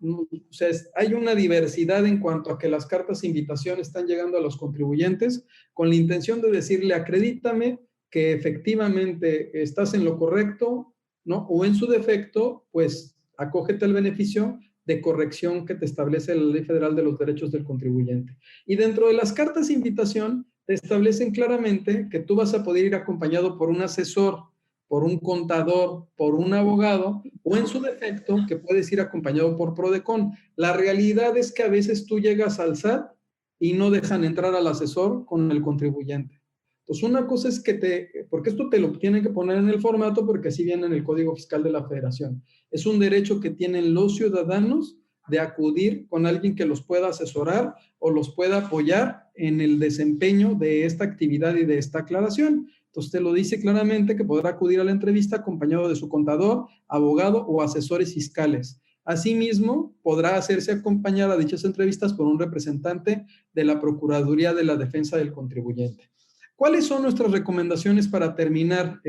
O sea, hay una diversidad en cuanto a que las cartas de invitación están llegando a los contribuyentes con la intención de decirle, acredítame que efectivamente estás en lo correcto, ¿no? O en su defecto, pues acógete al beneficio de corrección que te establece la Ley Federal de los Derechos del Contribuyente. Y dentro de las cartas de invitación te establecen claramente que tú vas a poder ir acompañado por un asesor, por un contador, por un abogado, o en su defecto, que puedes ir acompañado por PRODECON. La realidad es que a veces tú llegas al SAT y no dejan entrar al asesor con el contribuyente. Entonces, una cosa es que porque esto te lo tienen que poner en el formato porque así viene en el Código Fiscal de la Federación. Es un derecho que tienen los ciudadanos de acudir con alguien que los pueda asesorar o los pueda apoyar en el desempeño de esta actividad y de esta aclaración. Entonces, te lo dice claramente que podrá acudir a la entrevista acompañado de su contador, abogado o asesores fiscales. Asimismo, podrá hacerse acompañar a dichas entrevistas por un representante de la Procuraduría de la Defensa del Contribuyente. ¿Cuáles son nuestras recomendaciones para terminar,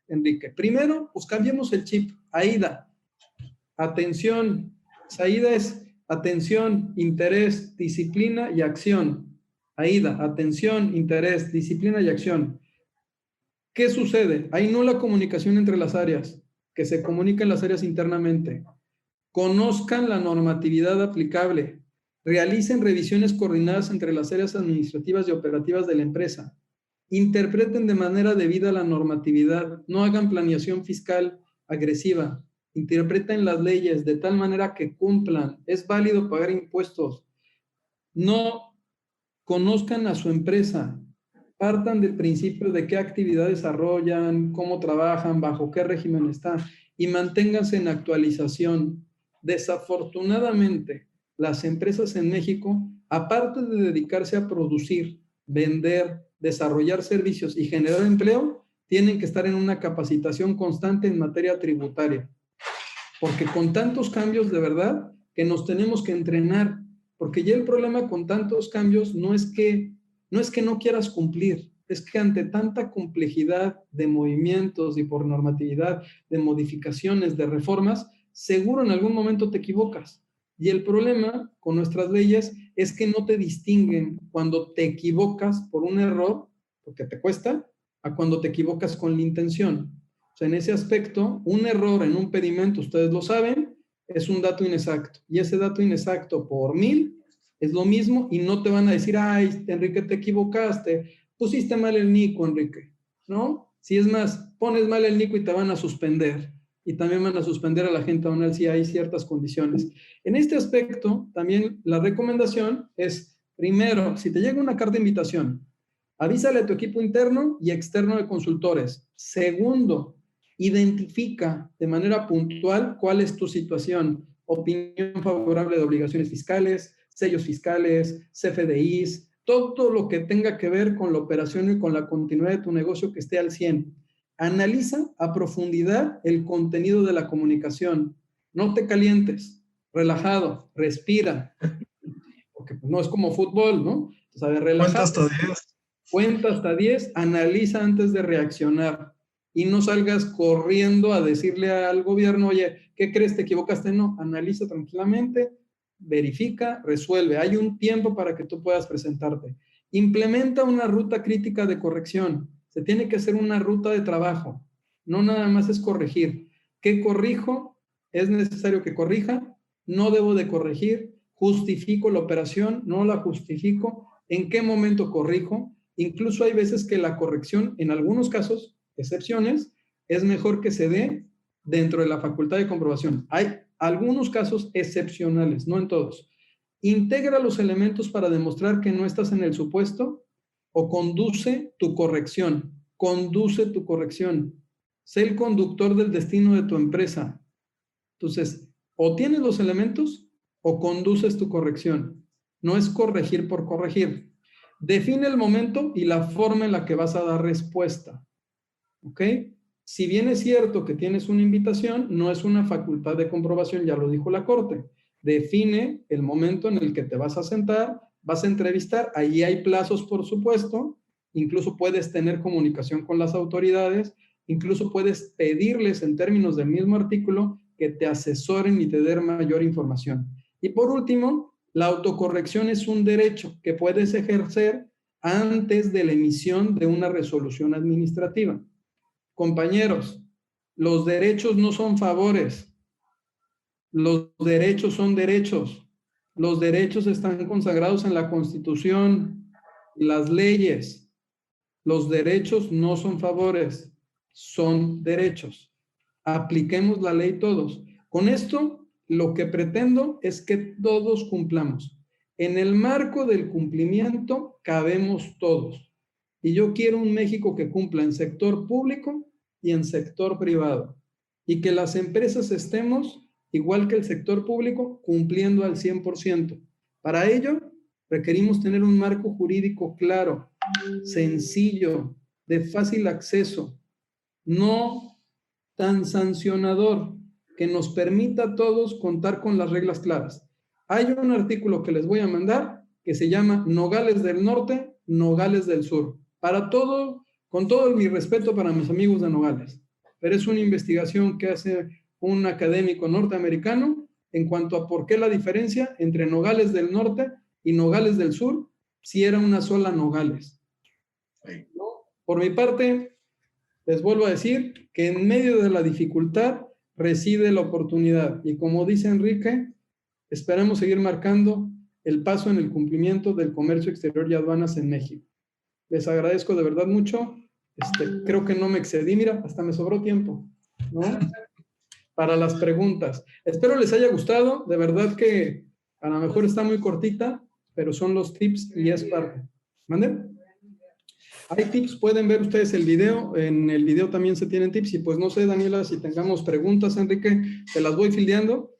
Enrique? Primero, pues cambiemos el chip. AIDA, atención. AIDA es atención, interés, disciplina y acción. AIDA, atención, interés, disciplina y acción. ¿Qué sucede? Hay nula comunicación entre las áreas, que se comuniquen las áreas internamente. Conozcan la normatividad aplicable. Realicen revisiones coordinadas entre las áreas administrativas y operativas de la empresa. Interpreten de manera debida la normatividad. No hagan planeación fiscal agresiva. Interpreten las leyes de tal manera que cumplan. Es válido pagar impuestos. No conozcan a su empresa. Partan del principio de qué actividad desarrollan, cómo trabajan, bajo qué régimen están y manténganse en actualización. Desafortunadamente, las empresas en México, aparte de dedicarse a producir, vender, desarrollar servicios y generar empleo, tienen que estar en una capacitación constante en materia tributaria. Porque con tantos cambios de verdad que nos tenemos que entrenar, porque ya el problema con tantos cambios no es que no quieras cumplir, es que ante tanta complejidad de movimientos y por normatividad, de modificaciones, de reformas, seguro en algún momento te equivocas. Y el problema con nuestras leyes es que no te distinguen cuando te equivocas por un error, porque te cuesta, a cuando te equivocas con la intención. O sea, en ese aspecto, un error en un pedimento, ustedes lo saben, es un dato inexacto. Y ese dato inexacto por 1000 es lo mismo y no te van a decir, ay, Enrique, te equivocaste, pusiste mal el NICO, Enrique, ¿no? Si es más, pones mal el NICO y te van a suspender. Y también van a suspender a la gente anual si hay ciertas condiciones. En este aspecto, también la recomendación es, primero, si te llega una carta de invitación, avísale a tu equipo interno y externo de consultores. Segundo, identifica de manera puntual cuál es tu situación. Opinión favorable de obligaciones fiscales, sellos fiscales, CFDIs, todo lo que tenga que ver con la operación y con la continuidad de tu negocio que esté al 100. Analiza a profundidad el contenido de la comunicación. No te calientes, relajado, respira. Porque pues, no es como fútbol, ¿no? Entonces, a ver, relajado. Cuenta hasta 10. Cuenta hasta 10, analiza antes de reaccionar. Y no salgas corriendo a decirle al gobierno, oye, ¿qué crees? ¿Te equivocaste? No, analiza tranquilamente, verifica, resuelve. Hay un tiempo para que tú puedas presentarte. Implementa una ruta crítica de corrección. Se tiene que hacer una ruta de trabajo. No nada más es corregir. ¿Qué corrijo? ¿Es necesario que corrija? No debo de corregir. ¿Justifico la operación? No la justifico. ¿En qué momento corrijo? Incluso hay veces que la corrección, en algunos casos, excepciones, es mejor que se dé dentro de la facultad de comprobación. Hay algunos casos excepcionales, no en todos. Integra los elementos para demostrar que no estás en el supuesto o conduce tu corrección. Conduce tu corrección. Sé el conductor del destino de tu empresa. Entonces, o tienes los elementos o conduces tu corrección. No es corregir por corregir. Define el momento y la forma en la que vas a dar respuesta. ¿Ok? Si bien es cierto que tienes una invitación, no es una facultad de comprobación, ya lo dijo la Corte. Define el momento en el que te vas a sentar, vas a entrevistar, ahí hay plazos, por supuesto, incluso puedes tener comunicación con las autoridades, incluso puedes pedirles en términos del mismo artículo que te asesoren y te den mayor información. Y por último, la autocorrección es un derecho que puedes ejercer antes de la emisión de una resolución administrativa. Compañeros, los derechos no son favores, los derechos son derechos. Los derechos están consagrados en la Constitución, las leyes. Los derechos no son favores, son derechos. Apliquemos la ley todos. Con esto, lo que pretendo es que todos cumplamos. En el marco del cumplimiento, cabemos todos. Y yo quiero un México que cumpla en sector público y en sector privado. Y que las empresas estemos, igual que el sector público, cumpliendo al 100%. Para ello, requerimos tener un marco jurídico claro, sencillo, de fácil acceso, no tan sancionador, que nos permita a todos contar con las reglas claras. Hay un artículo que les voy a mandar que se llama Nogales del Norte, Nogales del Sur. Para todo, con todo mi respeto para mis amigos de Nogales, pero es una investigación que hace un académico norteamericano en cuanto a por qué la diferencia entre Nogales del Norte y Nogales del Sur, si era una sola Nogales. ¿No? Por mi parte, les vuelvo a decir que en medio de la dificultad reside la oportunidad. Y como dice Enrique, esperamos seguir marcando el paso en el cumplimiento del comercio exterior y aduanas en México. Les agradezco de verdad mucho. Creo que no me excedí, mira, hasta me sobró tiempo, ¿no? Para las preguntas. Espero les haya gustado. De verdad que a lo mejor está muy cortita, pero son los tips y es parte. ¿Mande? Hay tips, pueden ver ustedes el video. En el video también se tienen tips. Y pues no sé, Daniela, si tengamos preguntas, Enrique, te las voy fildeando.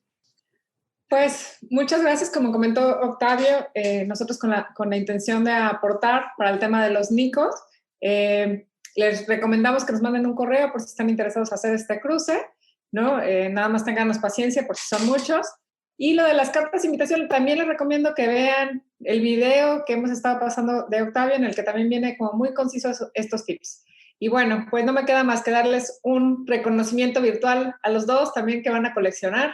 Pues muchas gracias. Como comentó Octavio, nosotros con la intención de aportar para el tema de los NICOs, les recomendamos que nos manden un correo por si están interesados en hacer este cruce, ¿no? Nada más ténganos paciencia por si son muchos. Y lo de las cartas de invitación, también les recomiendo que vean el video que hemos estado pasando de Octavio, en el que también viene como muy conciso estos tips. Y bueno, pues no me queda más que darles un reconocimiento virtual a los dos también que van a coleccionar,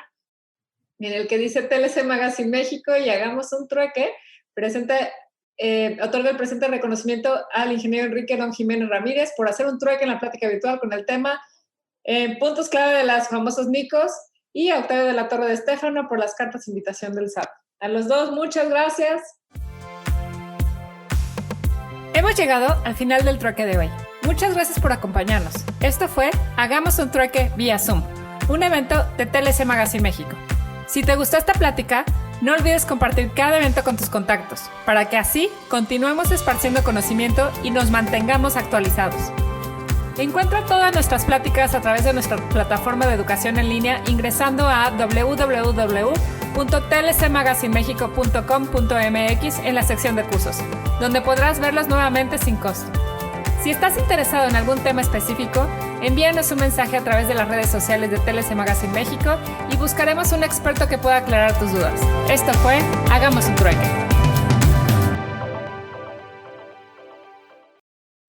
en el que dice TLC Magazine México y hagamos un trueque. Otorga el presente reconocimiento al ingeniero Enrique Don Jiménez Ramírez por hacer un trueque en la plática virtual con el tema puntos clave de las famosos NICOs, y a Octavio de la Torre de Estéfano por las cartas de invitación del SAT. A los dos, muchas gracias. Hemos llegado al final del trueque de hoy. Muchas gracias por acompañarnos. Esto fue Hagamos un trueque vía Zoom, un evento de TLC Magazine México. Si te gustó esta plática, no olvides compartir cada evento con tus contactos, para que así continuemos esparciendo conocimiento y nos mantengamos actualizados. Encuentra todas nuestras pláticas a través de nuestra plataforma de educación en línea ingresando a www.tlcmagazinemexico.com.mx en la sección de cursos, donde podrás verlas nuevamente sin costo. Si estás interesado en algún tema específico, envíanos un mensaje a través de las redes sociales de TLC Magazine México y buscaremos un experto que pueda aclarar tus dudas. Esto fue Hagamos un trueque.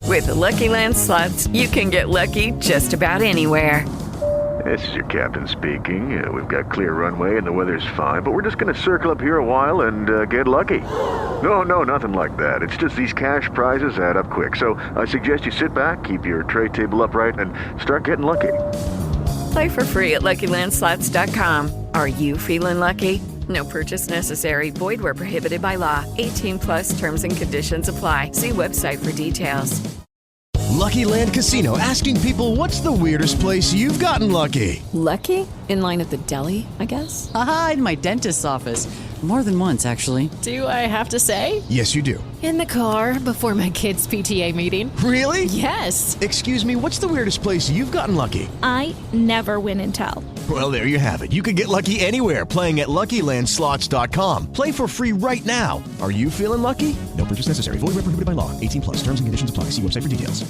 With the Lucky Land Slots, you can get lucky just about anywhere. This is your captain speaking. We've got clear runway and the weather's fine, but we're just going to circle up here a while and get lucky. No, nothing like that. It's just these cash prizes add up quick. So I suggest you sit back, keep your tray table upright, and start getting lucky. Play for free at LuckyLandSlots.com. Are you feeling lucky? No purchase necessary. Void where prohibited by law. 18 plus terms and conditions apply. See website for details. Lucky Land Casino, asking people, what's the weirdest place you've gotten lucky? Lucky? In line at the deli, I guess? Aha, in my dentist's office. More than once, actually. Do I have to say? Yes, you do. In the car before my kids' PTA meeting. Really? Yes. Excuse me, what's the weirdest place you've gotten lucky? I never win and tell. Well, there you have it. You can get lucky anywhere, playing at LuckyLandSlots.com. Play for free right now. Are you feeling lucky? No purchase necessary. Void where prohibited by law. 18 plus. Terms and conditions apply. See website for details.